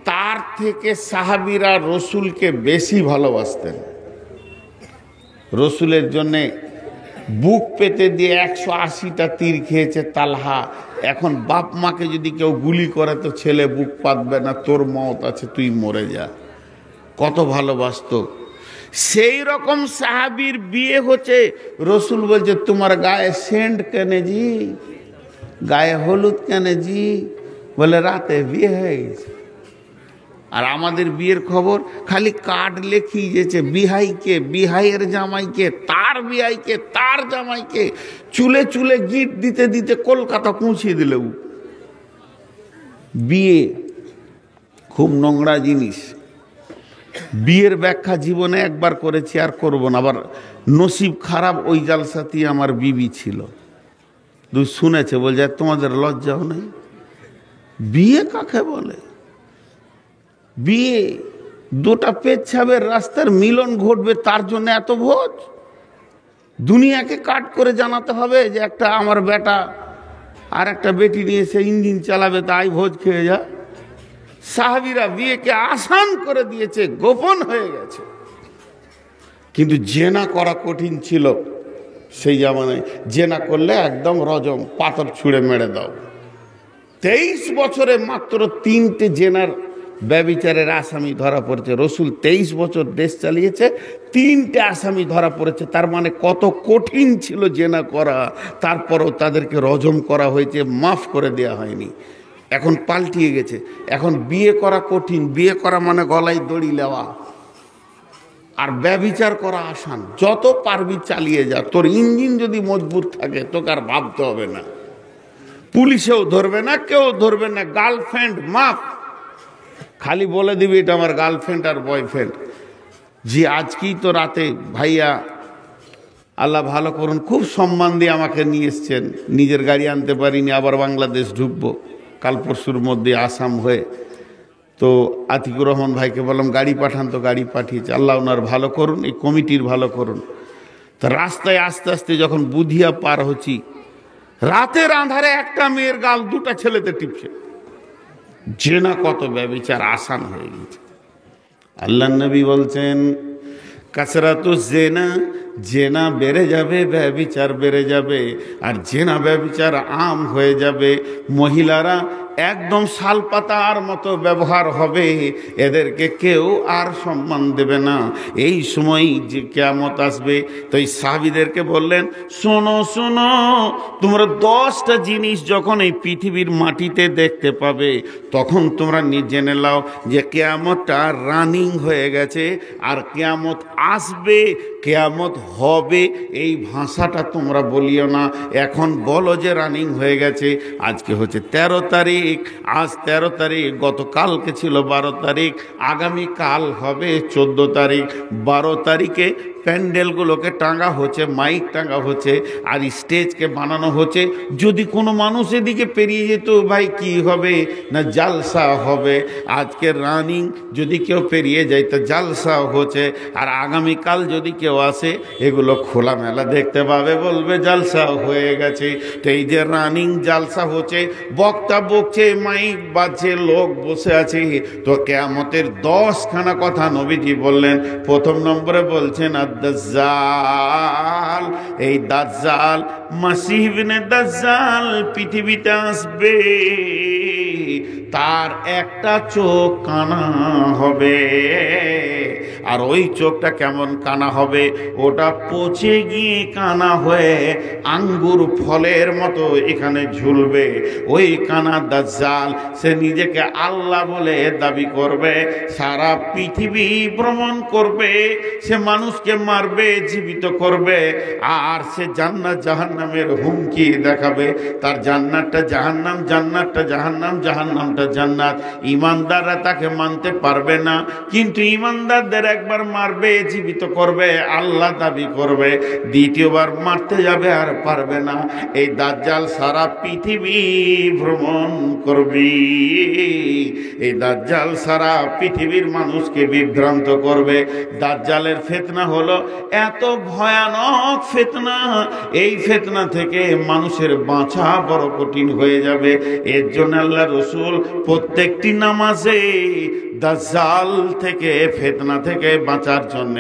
তার থেকে সাহাবীরা রসুলকে বেশি ভালোবাসতেন। রসুলের জন্যে বুক পেতে দিয়ে 180টা তীর খেয়েছে তালহা। এখন বাপ মাকে যদি কেউ গুলি করে তো ছেলে বুক পাতবে না, তোর মত আছে, তুই মরে যা। কত ভালোবাসতো। সেই রকম সাহাবীর বিয়ে হচ্ছে, রসুল বলছে তোমার গায়ে সেন্ট কেনে জি, গায়ে হলুদ কেনে জি? বলে রাতে বিয়ে হয়ে গেছে। আর আমাদের বিয়ের খবর খালি কার্ড লেখি যেছে, বিহাইকে, বিহাইয়ের জামাইকে, তার বিহাইকে, তার জামাইকে, চুলে চুলে গিট দিতে দিতে কলকাতা পৌঁছিয়ে দিল। বিয়ে খুব নোংরা জিনিস। বিয়ের ব্যাখ্যা জীবনে একবার করেছি, আর করব না। আবার নসিব খারাপ, ওই জালসাতেই আমার বিবি ছিল। তুই শুনেছে, বলছে তোমাদের লজ্জাও নেই? বিয়ে কাকে বলে? বিয়ে দুটা পেচ্ছাবের রাস্তার মিলন ঘটবে, তার জন্য এত ভোজ? দুনিয়াকে কাট করে জানাতে হবে যে একটা আমার বেটা আর একটা বেটি নিয়ে সে ইঞ্জিন চালাবে, তাই ভোজ খেয়ে যা। সাহাবীরা বিয়েকে আসান করে দিয়েছে, গোপন হয়ে গেছে। কিন্তু জেনা করা কঠিন ছিল সেই জামানায়। জেনা করলে একদম রজম, পাথর ছুঁড়ে মেরে দাও। 23 বছরে মাত্র 3টে জেনার ব্যভিচারের আসামি ধরা পড়েছে। রসুল 23 বছর দেশ চালিয়েছে, 3টে আসামি ধরা পড়েছে। তার মানে কত কঠিন ছিল জেনা করা। তারপরও তাদেরকে রজম করা হয়েছে, মাফ করে দেওয়া হয়নি। এখন পাল্টিয়ে গেছে, এখন বিয়ে করা কঠিন। বিয়ে করা মানে গলায় দড়ি নেওয়া, আর ব্যভিচার করা আসান। যত পারবি চালিয়ে যা, তোর ইঞ্জিন যদি মজবুত থাকে তোকে আর ভাবতে হবে না। পুলিশেও ধরবে না, কেউ ধরবে না। গার্লফ্রেন্ড মাফ, খালি বলে দিবি এটা আমার গার্লফ্রেন্ড আর বয়ফ্রেন্ড। জি আজকেই তো রাতে ভাইয়া, আল্লাহ ভালো করুন, খুব সম্মান দিয়ে আমাকে নিয়ে এসছেন। নিজের গাড়ি আনতে পারিনি, আবার বাংলাদেশ ঢুকবো কাল পরশুর মধ্যে আসাম হয়ে। তো আতিকুর রহমান ভাইকে বললাম গাড়ি পাঠান, তো গাড়ি পাঠিয়েছে। আল্লাহ ওনার ভালো করুন, এই কমিটির ভালো করুন। তো রাস্তায় আস্তে আস্তে যখন বুধিয়া পার হচ্ছি, রাতের আঁধারে একটা মেয়ের গাল দুটা ছেলেতে টিপছে। জেনা কত ব্যভিচার আসান হয়ে গেছে। আল্লাহ নবী বলছেন কাসরাতু জেনা, জেনা বেড়ে যাবে, ব্যভিচার বেড়ে যাবে। আর জেনা ব্যভিচার আম হয়ে যাবে। মহিলারা একদম শালপাতার মতো ব্যবহার হবে, এদেরকে কেউ আর সম্মান দেবে না। এই সময় যে কিয়ামত আসবে, তো এই সাহাবীদেরকে বললেন শোনো শোনো, তোমরা 10টা জিনিস যখন এই পৃথিবীর মাটিতে দেখতে পাবে, তখন তোমরা জেনে নাও যে কিয়ামতটা রানিং হয়ে গেছে। আর কিয়ামত আসবে, কিয়ামত হবে, এই ভাষাটা তোমরা বলিও না। এখন বলো যে রানিং হয়ে গেছে। আজকে হচ্ছে 13 তারিখ, আজ 13 তারিখ, গতকালকে ছিল 12 তারিখ, আগামীকাল হবে 14 তারিখ। 12 তারিখে প্যান্ডেলগুলোকে টাঙ্গা হচ্ছে, মাইক টাঙ্গা হচ্ছে, আর স্টেজকে বানানো হচ্ছে। যদি কোনো মানুষ এদিকে পেরিয়ে যেত, ভাই কি হবে না জালসা হবে। আজকে রানিং, যদি কেউ পেরিয়ে যায় তো জালসা হচ্ছে। আর আগামীকাল যদি কেউ আসে, এগুলো খোলামেলা দেখতে পাবে, বলবে জালসা হয়ে গেছে। তো এই যে রানিং জালসা হচ্ছে, বক্তা বকছে, মাইক বাজছে, লোক বসে আছে। তো কিয়ামতের 10খানা কথা নবীজি বললেন। প্রথম নম্বরে বলছেন দাজ্জাল। এই দাজ্জাল, মাসিহ ইবনে দাজ্জাল পৃথিবীতে আসবে। তার একটা চোখ কানা হবে, আর ওই চোখটা কেমন কানা হবে, ওটা পচে গিয়ে কানা হয়ে আঙ্গুর ফলের মতো এখানে ঝুলবে। ওই কানা দাজ্জাল সে নিজেকে আল্লাহ বলে দাবি করবে, সারা পৃথিবী ভ্রমণ করবে, সে মানুষকে মারবে, জীবিত করবে, আর সে জান্নাত জাহান্নামের হুমকি দেখাবে। তার জান্নাতটা জাহান্নাম, জান্নাতটা জাহান্নাম, জাহান্নামটা জান্নাত। ইমানদাররা তাকে মানতে পারবে না, কিন্তু ইমানদারদের একবার মারবে, জীবিত করবে, আল্লাহ দাবি করবে, দ্বিতীয়বার মারতে যাবে আর পারবে না। এই দাজ্জাল সারা পৃথিবী ভ্রমণ করবে। এই দাজ্জাল সারা পৃথিবীর মানুষকে বিভ্রান্ত করবে। দাজ্জালের ফিতনা হলো এত ভয়ানক ফিতনা, এই ফিতনা থেকে মানুষের বাঁচা বড় কঠিন হয়ে যাবে। এর জন্য আল্লাহ রাসূল প্রত্যেকটি নামাজে দাজ্জাল থেকে, ফিতনা থেকে বাঁচার জন্য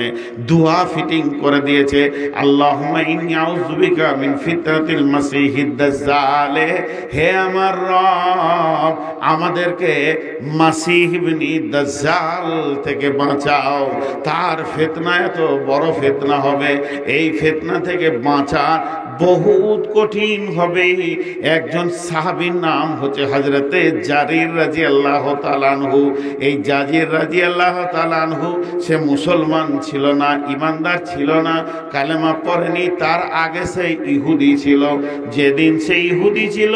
দুআ ফিটিং করে দিয়েছে। আল্লাহুম্মা ইন্নী আউযু বিকা মিন ফিতনাতিল মাসিহিদ দাজ্জাল। হে আমার রব, আমাদেরকে মাসিহ ইবনে দাজ্জাল থেকে বাঁচাও। তার ফিতনা এত বড় ফিতনা হবে, এই ফিতনা থেকে বাঁচা বহুত কঠিন হবে। একজন সাহাবীর নাম হচ্ছে হযরতে জারির রাদিয়াল্লাহু তাআলা আনহু। এই জারির রাদিয়াল্লাহু তাআলা আনহু সে মুসলমান ছিল না, ইমানদার ছিল না, কালেমা পড়েনি। তার আগে সে ইহুদি ছিল। যেদিন সে ইহুদি ছিল,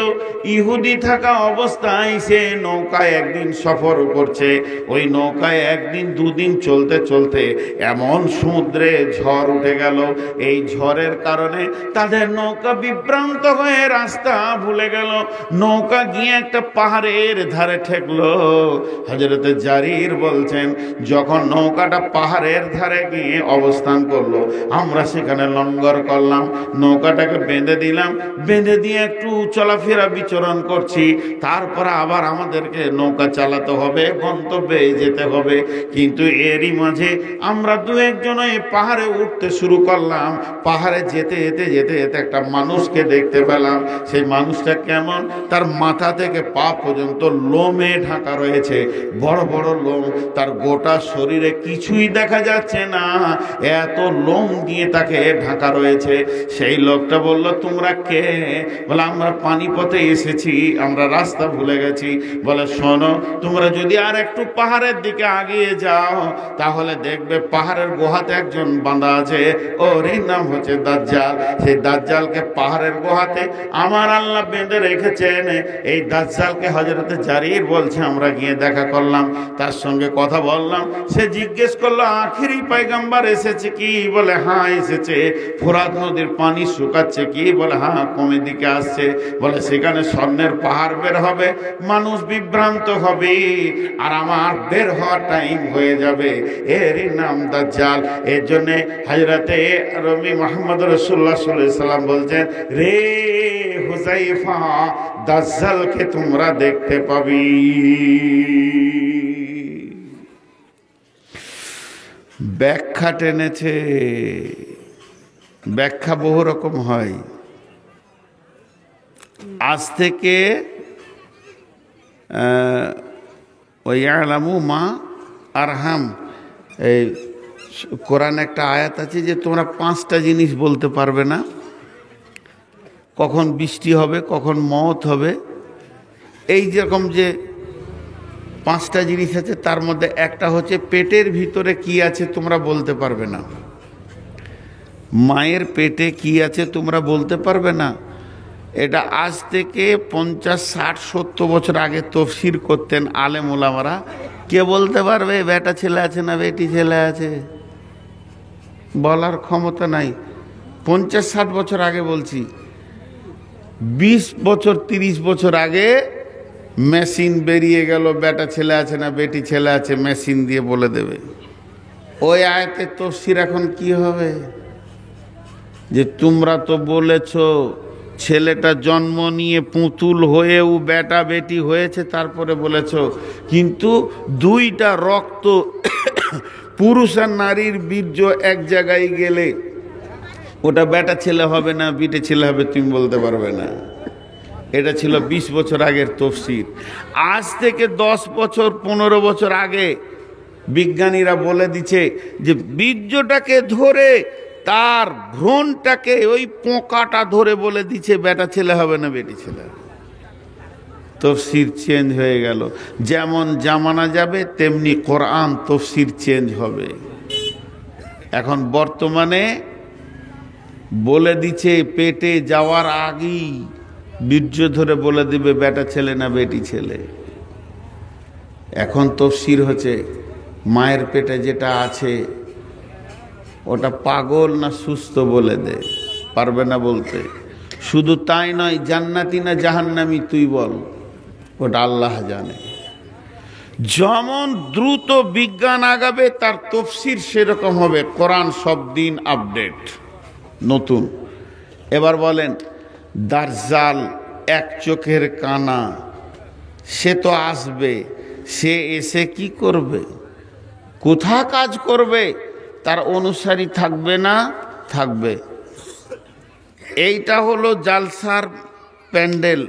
ইহুদি থাকা অবস্থায় সে নৌকায় একদিন সফর করছে। ওই নৌকায় একদিন দুদিন চলতে চলতে এমন সমুদ্রে ঝড় উঠে গেল, এই ঝড়ের কারণে তাদের নৌকা বিভ্রান্ত হয়ে রাস্তা ভুলে গেল। নৌকা গিয়ে একটা পাহাড়ের ধারে ঠেকলো। হযরতে জারির বলছেন, যখন নৌকাটা পাহাড়ের ধারে গিয়ে অবস্থান করলো, আমরা সেখানে লঙ্গর করলাম, নৌকাটাকে বেঁধে দিলাম, বেঁধে দিয়ে একটু চলাফেরা বিচরণ করছি। তারপর আবার আমাদেরকে নৌকা চালাতে হবে, গন্তব্যে যেতে হবে। কিন্তু এরই মাঝে আমরা দু একজন এই পাহাড়ে উঠতে শুরু করলাম। পাহাড়ে যেতে যেতে যেতে যেতে একটা মানুষকে দেখতে পেলাম। সেই মানুষটা কেমন, তার মাথা থেকে পা পর্যন্ত লোমে ঢাকা রয়েছে, বড় বড় লোম। তার গোটা শরীরে কিছুই দেখা যাচ্ছে না, এত লোম দিয়ে তাকে ঢাকা রয়েছে। সেই লোকটা বলল, তোমরা কে? বলে, আমরা পানিপথে এসেছি, আমরা রাস্তা ভুলে গেছি। বলে, শোনো, তোমরা যদি আর একটু পাহাড়ের দিকে আগিয়ে যাও, তাহলে দেখবে পাহাড়ের গুহাতে একজন বাঁধা আছে, ওর নাম হচ্ছে দাজ্জাল। সেই দাজ্জালকে পাহাড়ের গুহাতে আমার আল্লাহ বেঁধে রেখেছেন। এই দাজ্জালকে হযরতে জারির বলছে, আমরা গিয়ে দেখা করলাম, তার সঙ্গে কথা বললাম। সে জিজ্ঞেস করলো, আখিরি পয়গম্বর এসেছে কি? বলে, হ্যাঁ এসেছে। ফোরাত নদীর পানি শুকাচ্ছে কি? বলে, হ্যাঁ কমে দিকে আসছে। বলে, সেখানে স্বর্ণের পাহাড় বের হবে, মানুষ বিভ্রান্ত হবে, আর আমার বের হওয়ার টাইম হয়ে যাবে। এরই নাম দাজ্জাল। এর জন্য হযরতে রবি মুহাম্মদ রাসূলুল্লাহ সাল্লাল্লাহু আলাইহি সাল্লাম বলছেন, রে হুযায়ফা, দাজ্জালকে তোমরা দেখতে পাবি। ব্যাখ্যা টেনেছে। ব্যাখ্যা বহু রকম হয়। আজ থেকে ওয়ালামু মা আরহাম, এই কোরআন একটা আয়াত আছে যে তোমরা 5টা জিনিস বলতে পারবে না, কখন বৃষ্টি হবে, কখন মওত হবে। এই যেরকম যে 5টা জিনিস আছে, তার মধ্যে একটা হচ্ছে পেটের ভিতরে কি আছে তোমরা বলতে পারবে না। মায়ের পেটে কি আছে তোমরা বলতে পারবে না। এটা আজ থেকে 50, 60, 70 বছর আগে তফসির করতেন আলেম ওলামারা। কে বলতে পারবে বেটা ছেলে আছে না বেটি ছেলে আছে? বলার ক্ষমতা নাই। 50, 60 বছর আগে বলছি। 20 বছর 30 বছর আগে মেশিন বেরিয়ে গেল, বেটা ছেলে আছে না বেটি ছেলে আছে মেশিন দিয়ে বলে দেবে। ওই আয়াতের তফসির এখন কি হবে? যে তোমরা তো বলেছো ছেলেটা জন্ম নিয়ে পুতুল হয়েও বেটা বেটি হয়েছে, তারপরে বলেছো, কিন্তু 2টা রক্ত পুরুষ আর নারীর বীর্য এক জায়গায় গেলে ওটা বেটা ছেলে হবে না বেটে ছেলে হবে তুমি বলতে পারবে না। এটা ছিল 20 বছর আগের তফসির। আজ থেকে 10 বছর 15 বছর আগে বিজ্ঞানীরা বলে দিচ্ছে যে বীর্যটাকে ধরে তার ভ্রূণটাকে ওই পোকাটা ধরে বলে দিচ্ছে বেটা ছেলে হবে না বেটি ছেলে হবে। তফসির চেঞ্জ হয়ে গেল। যেমন জামানা যাবে তেমনি কোরআন তফসির চেঞ্জ হবে। এখন বর্তমানে বলে দিচ্ছে পেটে যাওয়ার আগেই বীর্য ধরে বলে দিবে বেটা ছেলে না বেটি ছেলে। এখন তফসির হচ্ছে মায়ের পেটে যেটা আছে ওটা পাগল না সুস্থ বলে দে, পারবে না বলতে। শুধু তাই নয়, জান্নাতি না জাহান্নামী তুই বল, ওটা আল্লাহ জানে। যেমন দ্রুত বিজ্ঞান আগাবে তার তফসির সেরকম হবে। কোরআন সব দিন আপডেট, নতুন। এবার বলেন, দাজ্জাল এক চোখের কানা, সে তো আসবে, সে এসে কি করবে, কোথা কাজ করবে, তার অনুসারী থাকবে না থাকবে? এইটা হলো জালসার প্যান্ডেল।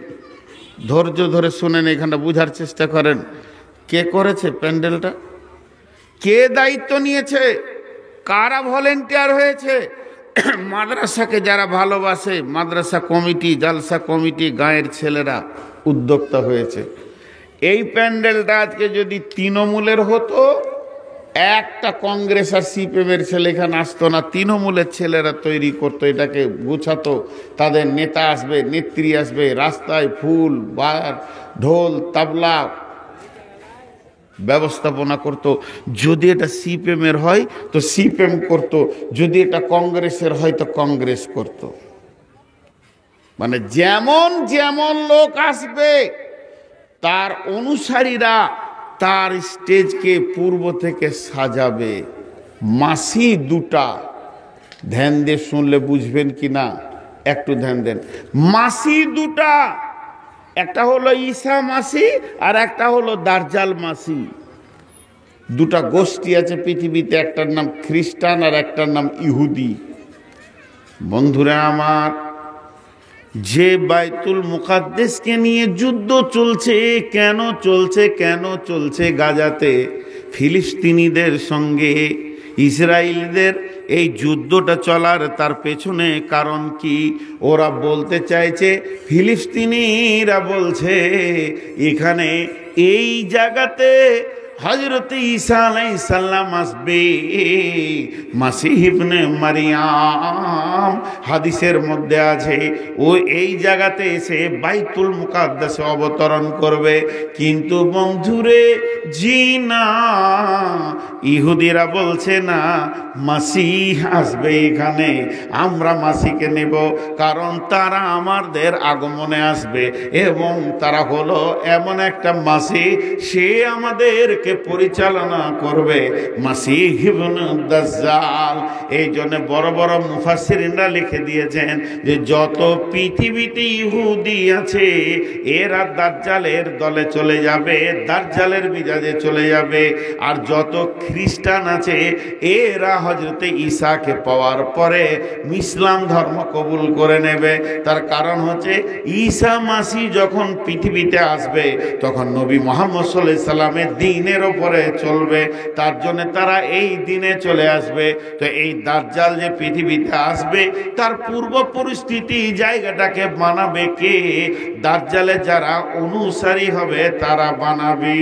ধৈর্য ধরে শুনেন, এখানে বুঝার চেষ্টা করেন। কে করেছে প্যান্ডেলটা, কে দায়িত্ব নিয়েছে, কারা ভলেন্টিয়ার হয়েছে? মাদ্রাসাকে যারা ভালোবাসে, মাদ্রাসা কমিটি, জালসা কমিটি, গাঁয়ের ছেলেরা উদ্যোক্তা হয়েছে। এই প্যান্ডেলটা আজকে যদি তৃণমূলের হতো, একটা কংগ্রেস আর সিপিএমের ছেলে এখানে আসতো না, তৃণমূলের ছেলেরা তৈরি করতো, এটাকে গুছাতো, তাদের নেতা আসবে, নেত্রী আসবে, রাস্তায় ফুল বার ঢোল তাবলা ব্যবস্থাপনা করত। যদি এটা সিপিএমের হয় তো সিপিএম করত, যদি এটা কংগ্রেসের হয় তো কংগ্রেস করত। মানে যেমন যেমন লোক আসবে তার অনুসারীরা তার স্টেজকে পূর্ব থেকে সাজাবে। মাসি দুটা, ধ্যান দিয়ে শুনলে বুঝবেন কি না একটু ধ্যান দেন। মাসি দুটা, একটা হলো ঈসা মাসি আর একটা হলো দাজ্জাল মাসি। দুটা গোষ্ঠী আছে পৃথিবীতে, একটার নাম খ্রিস্টান আর একটার নাম ইহুদি। বন্ধুরা আমার, যে বাইতুল মুকাদ্দেসকে নিয়ে যুদ্ধ চলছে, কেন চলছে, কেন চলছে গাজাতে ফিলিস্তিনিদের সঙ্গে ইসরায়েলদের এই যুদ্ধটা চলার তার পেছনে কারণ কি? ওরা বলতে চাইছে, ফিলিস্তিনিরা বলছে এখানে এই জায়গাতে হযরত ঈসা আলাইহিস সালাম আসবে, মাসীহ ইবনে মারইয়াম হাদিসের মধ্যে আছে, ও এই জায়গাতে এসে বাইতুল মুকাদ্দাসে অবতরণ করবে। কিন্তু বন্ধুরে, জি না, ইহুদিরা বলছে না মাসীহ আসবে এখানে, আমরা মাসীকে নেব, কারণ তারা আমাদের আগমনে আসবে এবং তারা হলো এমন একটা মাসীহ, সে আমাদের পরিচালনা করবে, মাসীহ ইবনে দাজ্জাল। এই জন্য বড় বড় মুফাসসিরিনরা লিখে দিয়েছেন যে যত পৃথিবীতে ইহুদি আছে এরা দাজ্জালের দলে চলে যাবে, দাজ্জালের মিজাজে চলে যাবে। আর যত খ্রিস্টান আছে এরা হযরতে ঈসাকে পাওয়ার পরে ইসলাম ধর্ম কবুল করে নেবে। তার কারণ হচ্ছে ঈসা মাসিহ যখন পৃথিবীতে আসবে তখন নবী মুহাম্মদ সাল্লাল্লাহু আলাইহি সাল্লামের দ্বীনের উপরে চলবে, তার জন্য তারা এই দিনে চলে আসবে। তো এই দাজ্জাল যে পৃথিবীতে আসবে তার পূর্ব পরিস্থিতি জায়গাটাকে বানাবে কে? দাজ্জালের যারা অনুসারী হবে তারা বানাবে।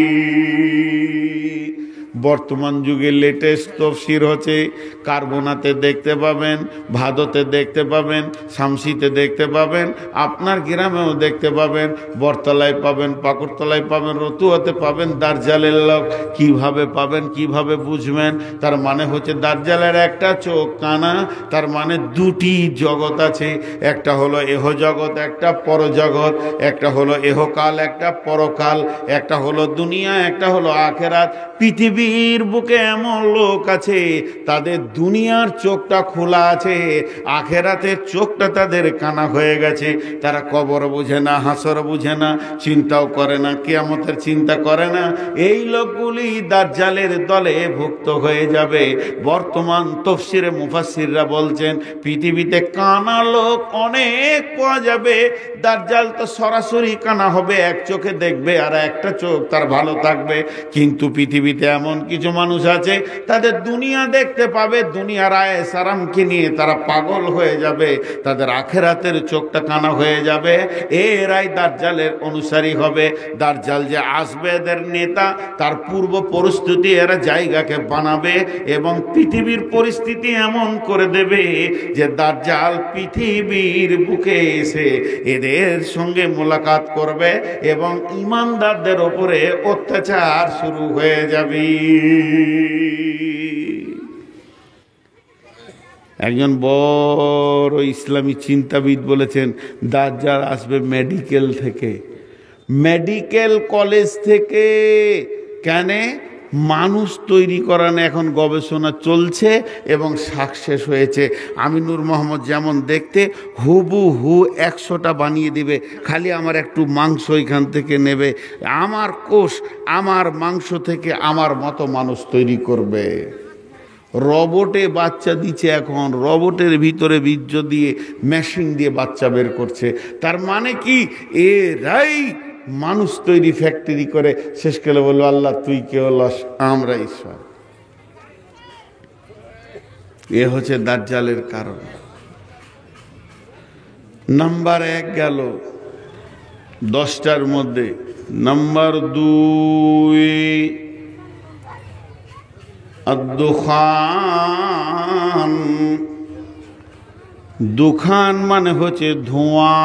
বর্তমান যুগে লেটেস্ট তফসির হচ্ছে, কার্বোনাতে দেখতে পাবেন, ভাদতে দেখতে পাবেন, শামসিতে দেখতে পাবেন, আপনার গ্রামেও দেখতে পাবেন, বরতলায় পাবেন, পাকুড়তলায় পাবেন, রতুয়াতে পাবেন। দাজ্জালের লোক কিভাবে পাবেন, কিভাবে বুঝবেন? তার মানে হচ্ছে দাজ্জালের একটা চোখ কানা, তার মানে দুটি জগৎ আছে, একটা হলো এহ জগৎ, একটা পরজগৎ, একটা হলো এহকাল, একটা পরকাল, একটা হলো দুনিয়া, একটা হলো আখেরাত। পৃথিবীর বুকে এমন লোক আছে তাদের দুনিয়ার চোখটা খোলা আছে, আখেরাতের চোখটা তাদের কানা হয়ে গেছে। তারা কবর বুঝে না, হাসর বুঝে না, চিন্তাও করে না, কিয়ামতের চিন্তা করে না। এই লোকগুলি দাজ্জালের দলে ভুক্ত হয়ে যাবে। বর্তমান তফসিরে মুফাসসিররা বলছেন পৃথিবীতে কানা লোক অনেক পাওয়া যাবে। দাজ্জাল তো সরাসরি কানা হবে, এক চোখে দেখবে আর একটা চোখ তার ভালো থাকবে। কিন্তু পৃথিবীতে এমন এমন কিছু মানুষ আছে তাদের দুনিয়া দেখতে পাবে, দুনিয়ার আয়েশ আরামকে নিয়ে তারা পাগল হয়ে যাবে, তাদের আখেরাতের চোখটা কানা হয়ে যাবে। এরাই দাজ্জালের অনুসারী হবে। দাজ্জাল যে আসবে এদের নেতা, তার পূর্ব পরিস্থিতি এরা জায়গাকে বানাবে এবং পৃথিবীর পরিস্থিতি এমন করে দেবে যে দাজ্জাল পৃথিবীর বুকে এসে এদের সঙ্গে মোলাকাত করবে এবং ঈমানদারদের উপরে অত্যাচার শুরু হয়ে যাবে। একজন বড় ইসলামী চিন্তাবিদ বলেছেন দাজ্জাল আসবে মেডিকেল থেকে, মেডিকেল কলেজ থেকে। কেন? মানুষ তৈরি করানো এখন গবেষণা চলছে এবং সাকসেস হয়েছে। আমিনুর মোহাম্মদ যেমন দেখতে হুবহু 100টা বানিয়ে দিবে, খালি আমার একটু মাংস এখান থেকে নেবে, আমার কোষ আমার মাংস থেকে আমার মতো মানুষ তৈরি করবে। রবটে বাচ্চা দিচ্ছে এখন, রবটের ভিতরে বীর্য দিয়ে মেশিন দিয়ে বাচ্চা বের করছে। তার মানে কি এরাই মানুষ তৈরি ফ্যাক্টরি করে শেষকালে বললো আল্লাহ তুই কে হলাস, আমরা ঈশ্বর। এ হচ্ছে দাজ্জালের কারণ। নাম্বার 1 গেল 10টার মধ্যে। নাম্বার 2 দুখান। দুখান মানে হচ্ছে ধোঁয়া,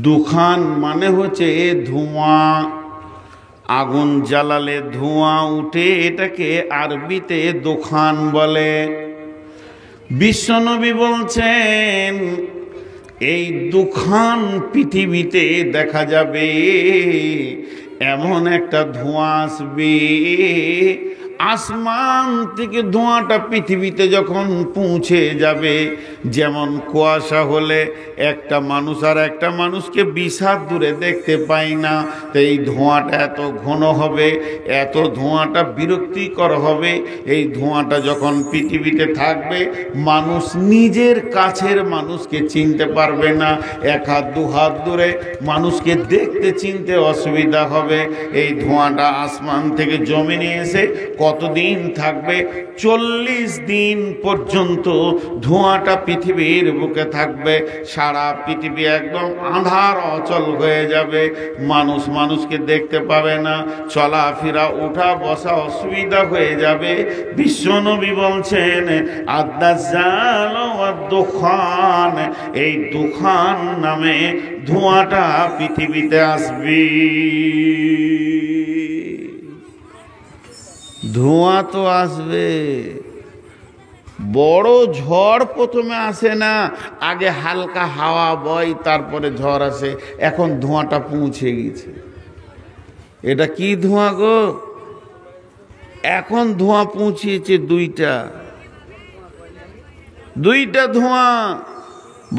দুখান মানে হচ্ছে ধোঁয়া। আগুন জ্বালালে ধোঁয়া উঠে, এটাকে আরবিতে দুখান বলে। বিশ্বনবী বলছেন এই দুখান পৃথিবীতে দেখা যাবে, এমন একটা ধোঁয়া আসবে, আসমান থেকে ধোঁয়াটা পৃথিবীতে যখন পৌঁছে যাবে, যেমন কুয়াশা হলে একটা মানুষ আর একটা মানুষকে 20 হাত দূরে দেখতে পায় না, তো এই ধোঁয়াটা এত ঘন হবে, এত ধোঁয়াটা বিরক্তিকর হবে। এই ধোঁয়াটা যখন পৃথিবীতে থাকবে, মানুষ নিজের কাছের মানুষকে চিনতে পারবে না, 1 হাত 2 হাত দূরে মানুষকে দেখতে চিনতে অসুবিধা হবে। এই ধোঁয়াটা আসমান থেকে জমিনে এসে কতদিন থাকবে? 40 দিন পর্যন্ত ধোঁয়াটা পৃথিবীর বুকে থাকবে। সারা পৃথিবী একদম আঁধার অচল হয়ে যাবে, মানুষ মানুষকে দেখতে পাবে না, চলাফেরা ওঠা বসা অসুবিধা হয়ে যাবে। বিশ্বনবী বলছেন আদ-দাজ্জাল ওয়াদ-দুখান, এই দুখান নামে ধোঁয়াটা পৃথিবীতে আসবে। ধোঁয়া তো আসবে, বড় ঝড় প্রথমে আসে না, আগে হালকা হাওয়া বয় তারপরে ঝড় আসে। এখন ধোঁয়াটা পৌঁছে গেছে। এটা কি ধোঁয়া গো? এখন ধোঁয়া পৌঁছেছে দুইটা ধোঁয়া।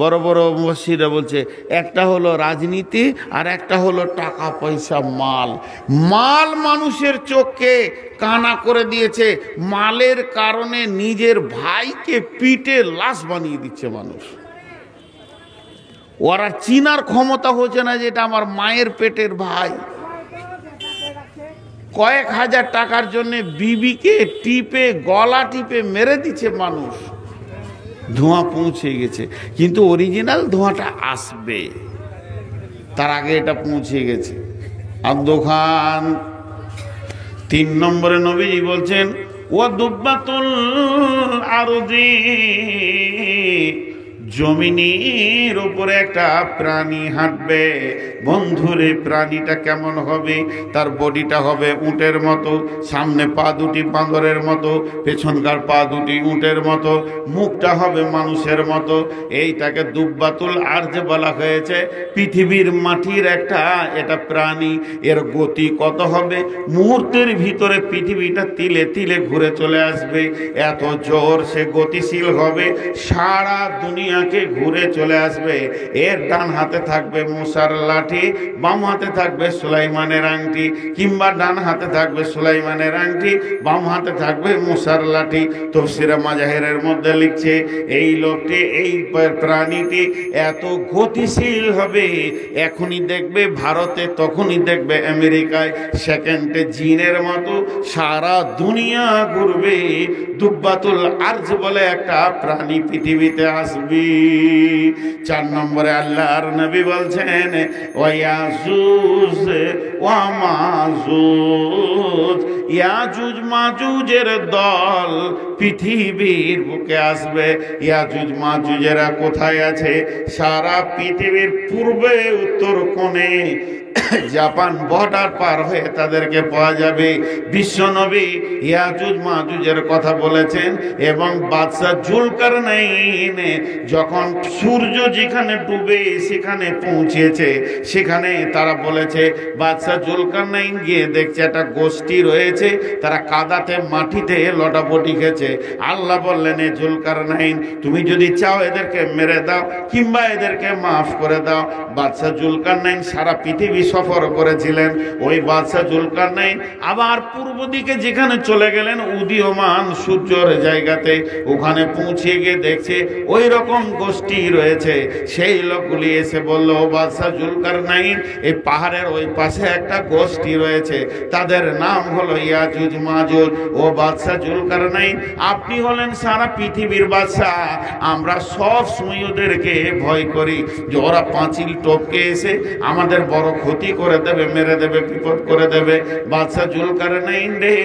বড় বড় মুফাসসিররা বলছে একটা হলো রাজনীতি আর একটা হলো টাকা পয়সা, মাল। মাল মানুষের চোখকে কানা করে দিয়েছে, মালের কারণে নিজের ভাইকে পিটে লাশ বানিয়ে দিচ্ছে মানুষ। ওরা চিনার ক্ষমতা হচ্ছে না যে এটা আমার মায়ের পেটের ভাই। কয়েক হাজার টাকার জন্য বিবিকে টিপে গলা টিপে মেরে দিচ্ছে মানুষ। ধোঁয়া পৌঁছে গেছে, কিন্তু অরিজিনাল ধোঁয়াটা আসবে, তার আগে এটা পৌঁছে গেছে। আর দোকান 3 নম্বরে নবীজি বলছেন ওয়া দুব্বাতুল আরদি, জমিনের উপরে একটা প্রাণী হাঁটবে। বন্ধুরে প্রাণীটা কেমন হবে? তার বডিটা হবে উটের মতো, সামনে পা দুটি বাঁদরের মতো, পেছনকার পা দুটি উটের মতো, মুখটা হবে মানুষের মতো। এইটাকে দুব্বাতুল আরজ বলা হয়েছে। পৃথিবীর মাটির একটা এটা প্রাণী। এর গতি কত হবে? মুহূর্তের ভিতরে পৃথিবীটা তিলে তিলে ঘুরে চলে আসবে, এত জোর সে গতিশীল হবে। সারা দুনিয়া দুনিয়াকে ঘুরে চলে আসবে। এর ডান হাতে থাকবে মুসার লাঠি, বাম হাতে থাকবে সুলাইমানের আংটি, কিংবা ডান হাতে থাকবে সুলাইমানের আংটি, বাম হাতে থাকবে মুসার লাঠি। তাফসীরে মাজাহিরের মধ্যে লিখছে এই লোকটি, এই প্রাণীটি এত গতিশীল হবে, এখনই দেখবে ভারতে, তখনই দেখবে আমেরিকায়, সেকেন্ডে জিনের মতো সারা দুনিয়া ঘুরবে। দুব্বাতুল আরজ বলে একটা প্রাণী পৃথিবীতে আসবে। 4 নম্বরে আল্লাহর নবী বলছেন ওয়ায়াজুজ ওয়া মাজুজ, ইয়াজুজ মাজুজের দল পৃথিবীর বুকে আসবে। ইয়াজুজ মাজুজেরা কোথায় আছে? সারা পৃথিবীর পূর্বে উত্তর কোণে, জাপান বর্ডার পার হয়ে তাদেরকে পাওয়া যাবে। বিশ্বনবী ইয়াজুজ মাজুজের কথা বলেছেন এবং বাদশা জুলকারনাইন যখন সূর্য যেখানে ডুবে সেখানে পৌঁছেছে, সেখানে তারা বলেছে বাদশা জুলকারনাইন গিয়ে দেখছে একটা গোষ্ঠী রয়েছে, তারা কাদাতে মাটিতে লটাপটি খেছে। আল্লাহ বললেন এ জুলকারনাইন, তুমি যদি চাও এদেরকে মেরে দাও কিংবা এদেরকে মাফ করে দাও। বাদশা জুলকারনাইন সারা পৃথিবী সফর করেছিলেন। ওই বাদশা জুলকারনাইন আবার পূর্ব দিকে যেখানে চলে গেলেন উদীয়মান সূর্যের জায়গাতে, ওখানে পৌঁছে গিয়ে দেখছে ওই রকম গোষ্ঠী রয়েছে। সেই লোকগুলি এসে বলল বাদশা জুলকারনাইন, এই পাহাড়ের ওই পাশে একটা গোষ্ঠী রয়েছে, তাদের নাম হলো ইয়াজুজ মাজুজ। ও বাদশা জুলকারনাইন, আপনি হলেন সারা পৃথিবীর বাদশাহ, আমরা সব সময় ওদেরকে ভয় করি যে ওরা পাঁচিল টপকে এসে আমাদের বড় ক্ষতি করে দেবে, মেরে দেবে, বিপদ করে দেবে। বাদশা জুলকারনাইন রে,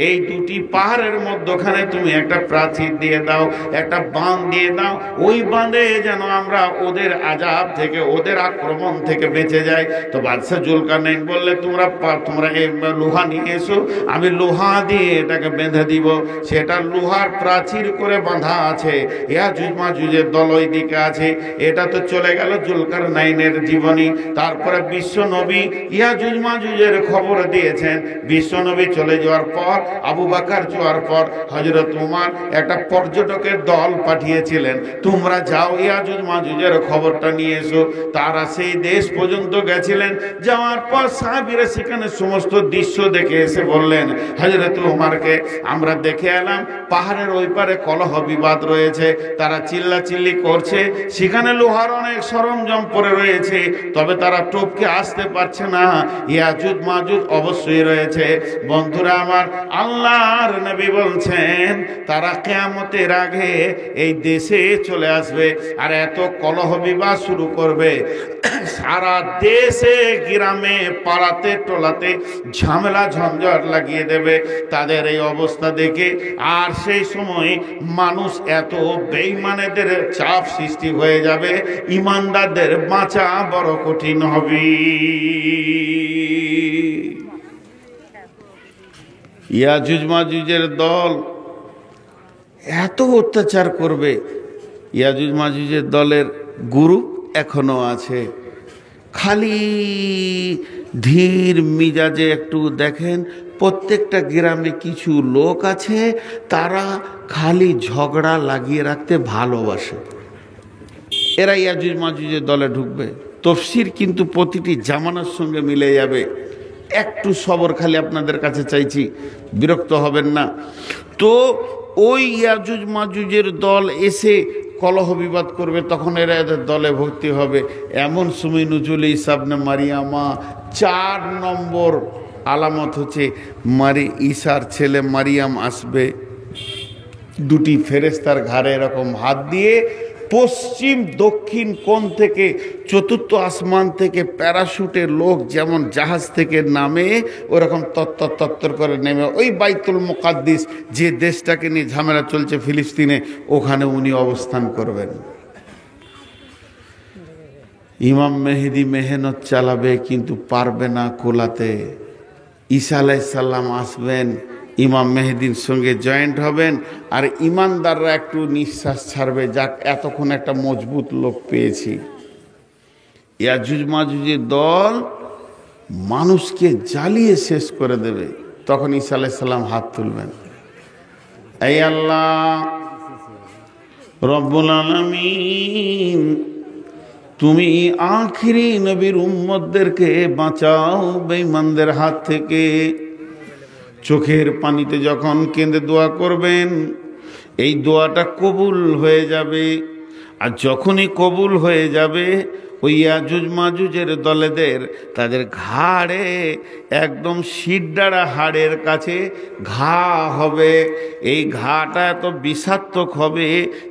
এই দুটি পাহাড়ের মধ্যখানে তুমি একটা প্রাচীর দিয়ে দাও, একটা বাঁধ দিয়ে দাও, ওই বাঁধে যেন আমরা ওদের আযাব থেকে, ওদের আক্রমণ থেকে বেঁচে যাই। তো বাদশা জুলকারনাইন বললে তোমরা এই লোহা নিয়ে এসো, আমি লোহা দিয়ে এটাকে বেঁধে দিব। সেটা লোহার প্রাচীর করে বাঁধা আছে। ইয়াজুজ মাজুজের দল ওই দিকে আছে। এটা তো চলে গেল জুলকারনাইনের জীবনী। তারপরে বিশ্ব নবী ইয়াজুজ মাজুজের খবর দিয়েছেন। বিশ্ব নবী চলে যাওয়ার পর, আবু বকর যাওয়ার পর হযরত উমর একটা পর্যটকের দল পাঠিয়েছিলেন, তোমরা যাও ইয়াজুজ মাজুজের খবরটা নিয়ে এসো। তারা সেই দেশ পর্যন্ত গেছিলেন। যাওয়ার পর সাহাবীরা সেখানে সমস্ত দৃশ্য দেখে এসে বললেন হযরত উমরকে, আমরা দেখে এলাম পাহাড়ের ওই পারে কলহ বিবাদ রয়েছে, তারা চিল্লাচিল্লি করছে, সেখানে লোহার অনেক সরঞ্জাম পড়ে রয়েছে, তবে তারা টপকে আসতে পারছে না। ইয়াজুজ মাজুজ অবশ্যই রয়েছে। বন্ধুরা আমার, আল্লাহর নবী বলছেন তারা কিয়ামতের আগে এই দেশে চলে আসবে আর এত কলহ বিবাদ শুরু করবে, সারা দেশে গ্রামে পাড়াতে টোলাতে ঝামেলা ঝঞ্ঝট লাগিয়ে দেবে তাদের এই অবস্থা দেখে। আর সেই সময় মানুষ এত বেঈমানদের চাপ সৃষ্টি হয়ে যাবে, ইমানদারদের বাঁচা বড় কঠিন হবে। ইয়াজুজ মাজুজের দল এত অত্যাচার করবে। ইয়াজুজ মাজুজের দলের গ্রুপ এখনো আছে, খালি ধীর মিজাজে একটু দেখেন, প্রত্যেকটা গ্রামে কিছু লোক আছে তারা খালি ঝগড়া লাগিয়ে রাখতে ভালোবাসে। এরা ইয়াজুজ মাজুজের দলে ঢুকবে। তাফসীর কিন্তু প্রতিটি জামানার সঙ্গে মিলে যাবে। একটু সবর খালি আপনাদের কাছে চাইছি, বিরক্ত হবেন না। তো ওই ইয়াজুজ মাজুজের দল এসে কলহ বিবাদ করবে, তখন এরা এদের দলে ভর্তি হবে। এমন সময় নুজুল ঈসা ইবনে মারিয়ামা 4 নম্বর আলামত হচ্ছে ঈসার ছেলে মারিয়াম আসবে, দুটি ফেরেশতার ঘাড়ে এরকম হাত দিয়ে পশ্চিম দক্ষিণ কোণ থেকে, চতুর্থ আসমান থেকে প্যারাশুটে লোক যেমন জাহাজ থেকে নামে ওরকম তত্তর তত্তর করে নেমে ওই বাইতুল মুকাদ্দিস, যে দেশটাকে নিয়ে ঝামেলা চলছে ফিলিস্তিনে, ওখানে উনি অবস্থান করবেন। ইমাম মেহেদি মেহনত চালাবে কিন্তু পারবে না কোলাতে। ঈসা আলাইহিস সালাম আসবেন, ইমাম মেহেদির সঙ্গে জয়েন্ট হবেন, আর ইমানদাররা একটু নিঃশ্বাস ছাড়বে, যাক এতক্ষণ একটা মজবুত লোক পেয়েছি। ইয়াজুজ মাজুজের দল মানুষকে জ্বালিয়ে শেষ করে দেবে। তখন ঈসা আলাইহিস সালাম হাত তুলবেন, এই আল্লাহ রব্বুল আলামিন, তুমি আখিরি নবীর উম্মতদেরকে বাঁচাও বেঈমানদের হাত থেকে। চোখের পানিতে যখন কেঁদে দোয়া করবেন, এই দোয়াটা কবুল হয়ে যাবে। আর যখনই কবুল হয়ে যাবে, ওই ইয়াজুজ মাজুজের দলেদের তাদের ঘাড়ে একদম শিরদাঁড়া হাড়ের কাছে ঘা হবে। এই ঘাটা এত বিষাক্তক হবে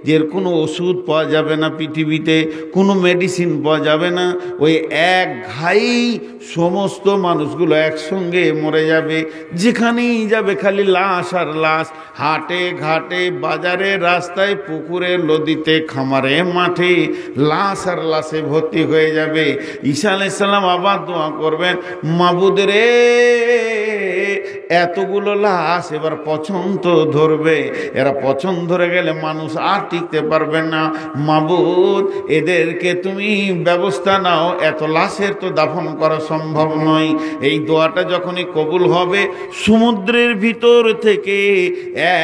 যে এর কোনো ওষুধ পাওয়া যাবে না, পৃথিবীতে কোনো মেডিসিন পাওয়া যাবে না। ওই এক ঘাই সমস্ত মানুষগুলো একসঙ্গে মরে যাবে। যেখানেই যাবে খালি লাশ আর লাশ, হাটে ঘাটে বাজারে রাস্তায় পুকুরে নদীতে খামারে মাঠে লাশ আর লাশে ভর্তি হয়ে যাবে। ঈসা আলাইহিস সালাম আবার দোয়া করবেন, মাবুদ রে, এতগুলো লাশ এবার পছন্দ ধরবে, এরা পছন্দ ধরে গেলে মানুষ আর টিকতে পারবে না। মাবুদ, এদেরকে তুমি ব্যবস্থা নাও, এত লাশের তো দাফন করা সম্ভব নয়। এই দোয়াটা যখনই কবুল হবে, সমুদ্রের ভিতর থেকে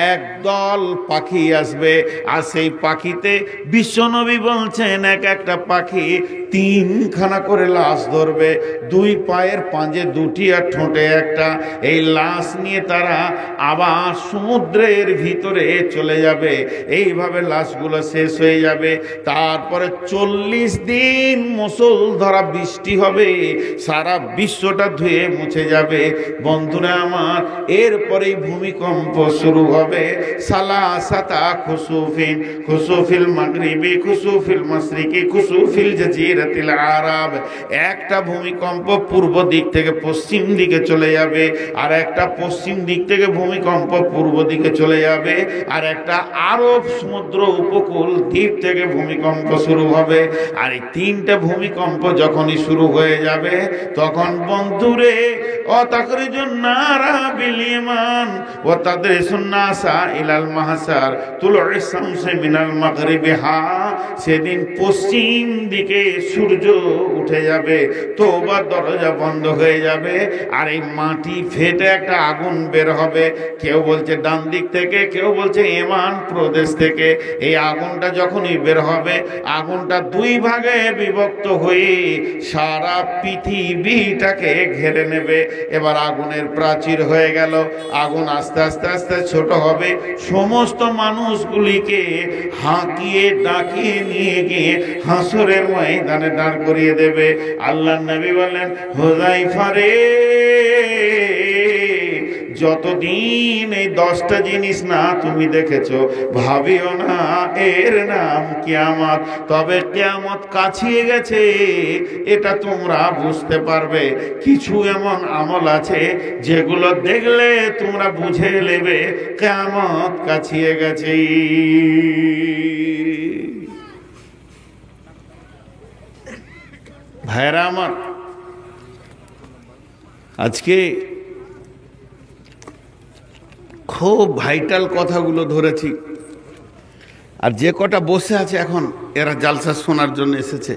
এক দল পাখি আসবে। আর সেই পাখিতে বিশ্বনবী বলছেন, এক একটা পাখি 3খানা করে লাশ ধরবে, 2 পায়ের পাঁজে 2টি আর ঠোঁটে একটা। এই লাশ নিয়ে তারা আবার সমুদ্রের ভিতরে চলে যাবে। এইভাবে লাশগুলো শেষ হয়ে যাবে। তারপরে 40 দিন মুষলধারা বৃষ্টি হবে, সারা বিশ্বটা ধুয়ে মুছে যাবে। বন্ধুরা আমার, এরপরেই ভূমিকম্প শুরু হবে। সালাসাতা খুসুফিন, খুসুফিল মাগরিবি, খুসুফিল মাশরিকি, খুসুফিল জাজিরাতিল আরব। একটা ভূমিকম্প পূর্ব দিক থেকে পশ্চিম দিকে চলে যাবে, আর একটা পশ্চিম দিক থেকে ভূমিকম্প পূর্ব দিকে চলে যাবে, আর একটা আরব সমুদ্র উপকূল দ্বীপ থেকে ভূমিকম্প শুরু হবে। আর এই 3টে ভূমিকম্প যখনই শুরু হয়ে যাবে, তখন বন্ধুরে, অতাখরিজুন নারা বিল ঈমান ওয়া তাদরিসুন নাসা ইলাল মাহশার তুলুইস শামসি মিনাল মাগরিবিহা। সেদিন পশ্চিম দিকে সূর্য উঠে যাবে, তওবার দরজা বন্ধ হয়ে যাবে, আর এই মাটি ফেটে একটা আগুন বের হবে। কেউ বলছে ডান দিক থেকে, কেউ বলছে ইমান প্রদেশ থেকে। এই আগুনটা যখনই বের হবে, আগুনটা 2 ভাগে বিভক্ত হয়ে সারা পৃথিবীটাকে ঘিরে নেবে। এবার আগুনের প্রাচীর হয়ে গেল। আগুন আস্তে আস্তে আস্তে ছোট হবে, সমস্ত মানুষগুলিকে হাঁকিয়ে ডাকিয়ে নিয়ে গিয়ে হাসরের ময়দানে দাঁড় করিয়ে দেবে। আল্লাহর নবী বলেন, হুযায়ফা রে, যতদিন এই 10টা জিনিস না তুমি দেখেছো, ভাবিও না এর নাম কিয়ামত। তবে কিয়ামত কাছিয়ে গেছে, এটা তোমরা বুঝতে পারবে। কিছু এমন আমল আছে যেগুলো দেখলে তোমরা বুঝে নেবে কিয়ামত কাছিয়ে গেছে। ভাইরা আমার, আজকে খুব ভাইটাল কথাগুলো ধরেছি। আর যে কটা বসে আছে এখন, এরা জালসা শোনার জন্য এসেছে,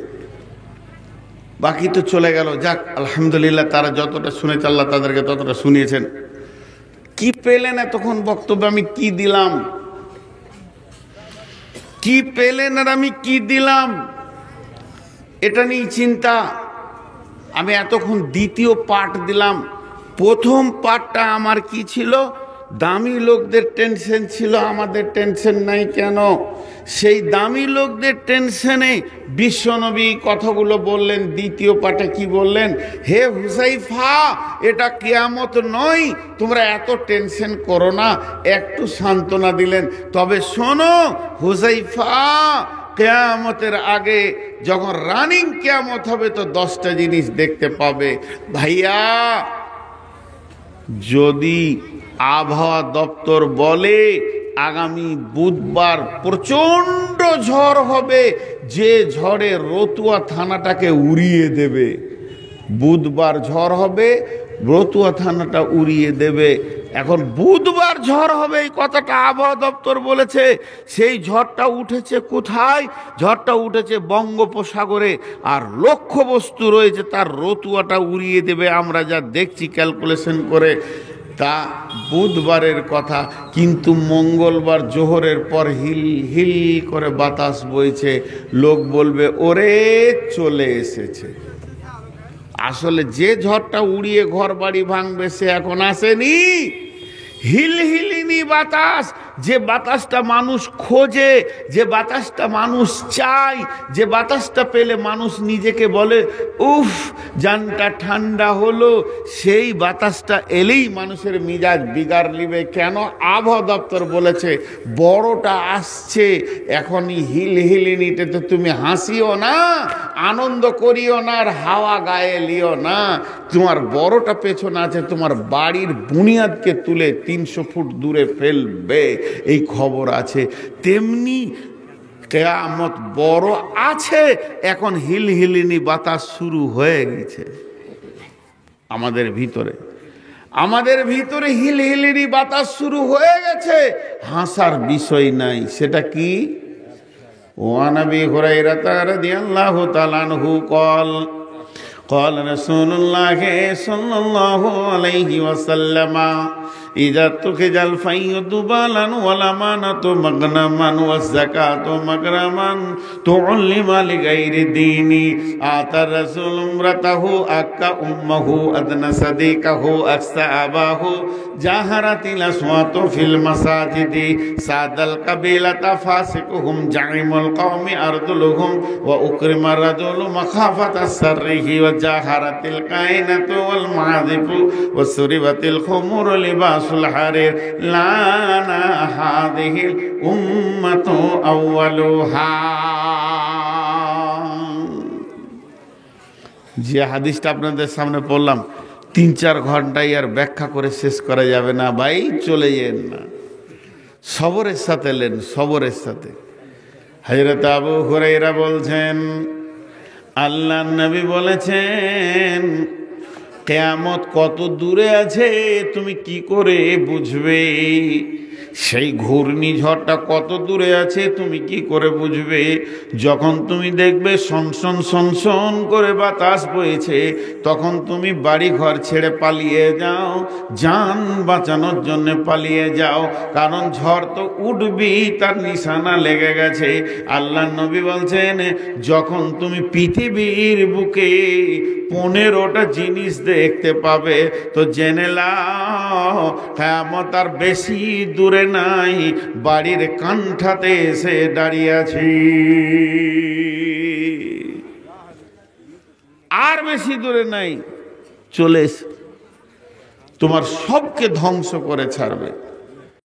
বাকি তো চলে গেল। যাক, আলহামদুলিল্লাহ, তারা যতটা শুনেছে আল্লাহ তাদেরকে ততটা শুনিয়েছেন। কি পেলেন এতক্ষণ বক্তব্য? আমি কি দিলাম? কি পেলেন আর আমি কি দিলাম, এটা নিয়ে চিন্তা। আমি এতক্ষণ দ্বিতীয় পার্ট দিলাম। প্রথম পার্টটা আমার কি ছিল? দামি লোকদের টেনশন ছিল, আমাদের টেনশন নাই কেন? সেই দামি লোকদের টেনশনে বিশ্বনবী কথাগুলো বললেন। দ্বিতীয় পার্টে কি বললেন? হে হুযায়ফা, এটা কিয়ামত নয়, তোমরা এত টেনশন করো না, একটু সান্ত্বনা দিলেন। তবে শোনো হুযায়ফা, কিয়ামতের আগে যখন রানিং কিয়ামত হবে, তো 10টা জিনিস দেখতে পাবে। ভাইয়া, যদি আবহাওয়া দপ্তর বলে আগামী বুধবার প্রচন্ড ঝড় হবে, যে ঝড়ে রতুয়া থানাটাকে উড়িয়ে দেবে, বুধবার ঝড় হবে, রতুয়া থানাটা উড়িয়ে দেবে। এখন বুধবার ঝড় হবে, এই কথাটা আবহাওয়া দপ্তর বলেছে। সেই ঝড়টা উঠেছে কোথায়? ঝড়টা উঠেছে বঙ্গোপসাগরে, আর লক্ষ্যবস্তু রয়েছে তার রতুয়াটা উড়িয়ে দেবে। আমরা যা দেখছি ক্যালকুলেশন করে, তা বুধবারের কথা, কিন্তু মঙ্গলবার জোহরের পর হিল হিল করে বাতাস বইছে, লোক বলবে ওরে চলে এসেছে। আসলে যে ঝড়টা উড়িয়ে ঘর বাড়ি ভাঙবে সে এখন আসেনি। হিলহিলিনি বাতাস, যে বাতাসটা মানুষ খোঁজে, যে বাতাসটা মানুষ চায়, যে বাতাসটা পেলে মানুষ নিজেকে বলে উফ জানটা ঠান্ডা হলো, সেই বাতাসটা এলেই মানুষের মিজাজ বিগাড় নিবে। কেন? আবহাওয়া দপ্তর বলেছে বড়টা আসছে, এখনই হিলহিলিনিতে তো তুমি হাসিও না, আনন্দ করিও না, আর হাওয়া গায়ে লিও না। তোমার বড়টা পেছনে আছে, তোমার বাড়ির বুনিয়াদকে তুলে 300 ফুট দূরে ফেলবে, এই খবর আছে। তেমনি কিয়ামত বড় আছে, এখন হিলহিলিনি বাতাস শুরু হয়ে গেছে আমাদের ভিতরে। আমাদের ভিতরে হিলহিলিনি বাতাস শুরু হয়ে গেছে, হাসার বিষয় নাই। সেটা কি? ওয়া নবী হুরায়রা রাদিয়াল্লাহু তাআলা আনহু قال رسول الله صلى الله عليه وسلم إذا اتخذ الفيء بالا والأمانة مغنما والزكاة مغرما تعلم لغير الدين آتى الرسول امرته أكا أمه أدنى صديقه أكسى أباه جاهرت الأصوات في المساجد ساد القبيلة فاسقهم جعم القوم أرذلهم وأكرم الرجل مخافة سره وجاهرت الكائنة والمعاذف وسربت الخمور لباس الحرير لانا هذه الأمة أولها। যে হাদিসটা আপনাদের সামনে পড়লাম 3-4 ঘন্টায় আর ব্যাখ্যা করে শেষ করা যাবে না ভাই, চলে যেন না, সবরের সাথে লেন, সবরের সাথে। হযরত আবু হুরায়রা বলছেন আল্লাহর নবী বলেছেন কিয়ামত কত দূরে আছে তুমি কি করে বুঝবে? সেই ঘূর্ণিঝড়টা কত দূরে আছে তুমি কি করে বুঝবে? যখন তুমি দেখবে সনসন সনসন করে বাতাস বইছে, তখন তুমি বাড়ি ঘর ছেড়ে পালিয়ে যাও, জান বাঁচানোর জন্য পালিয়ে যাও, কারণ ঝড় তো উঠবি, তার নিশানা লেগে গেছে। আল্লাহর নবী বলছেন যখন তুমি পৃথিবীর বুকে 15টা জিনিস দেখতে পাবে, তো জেনে নাও কিয়ামত আর বেশি দূরে নাই, বাড়ির কান্ঠাতে এসে দাঁড়িয়ে আছি, আর বেশি দূরে নাই, চলে এসে তোমার সবকে ধ্বংস করে ছাড়বে।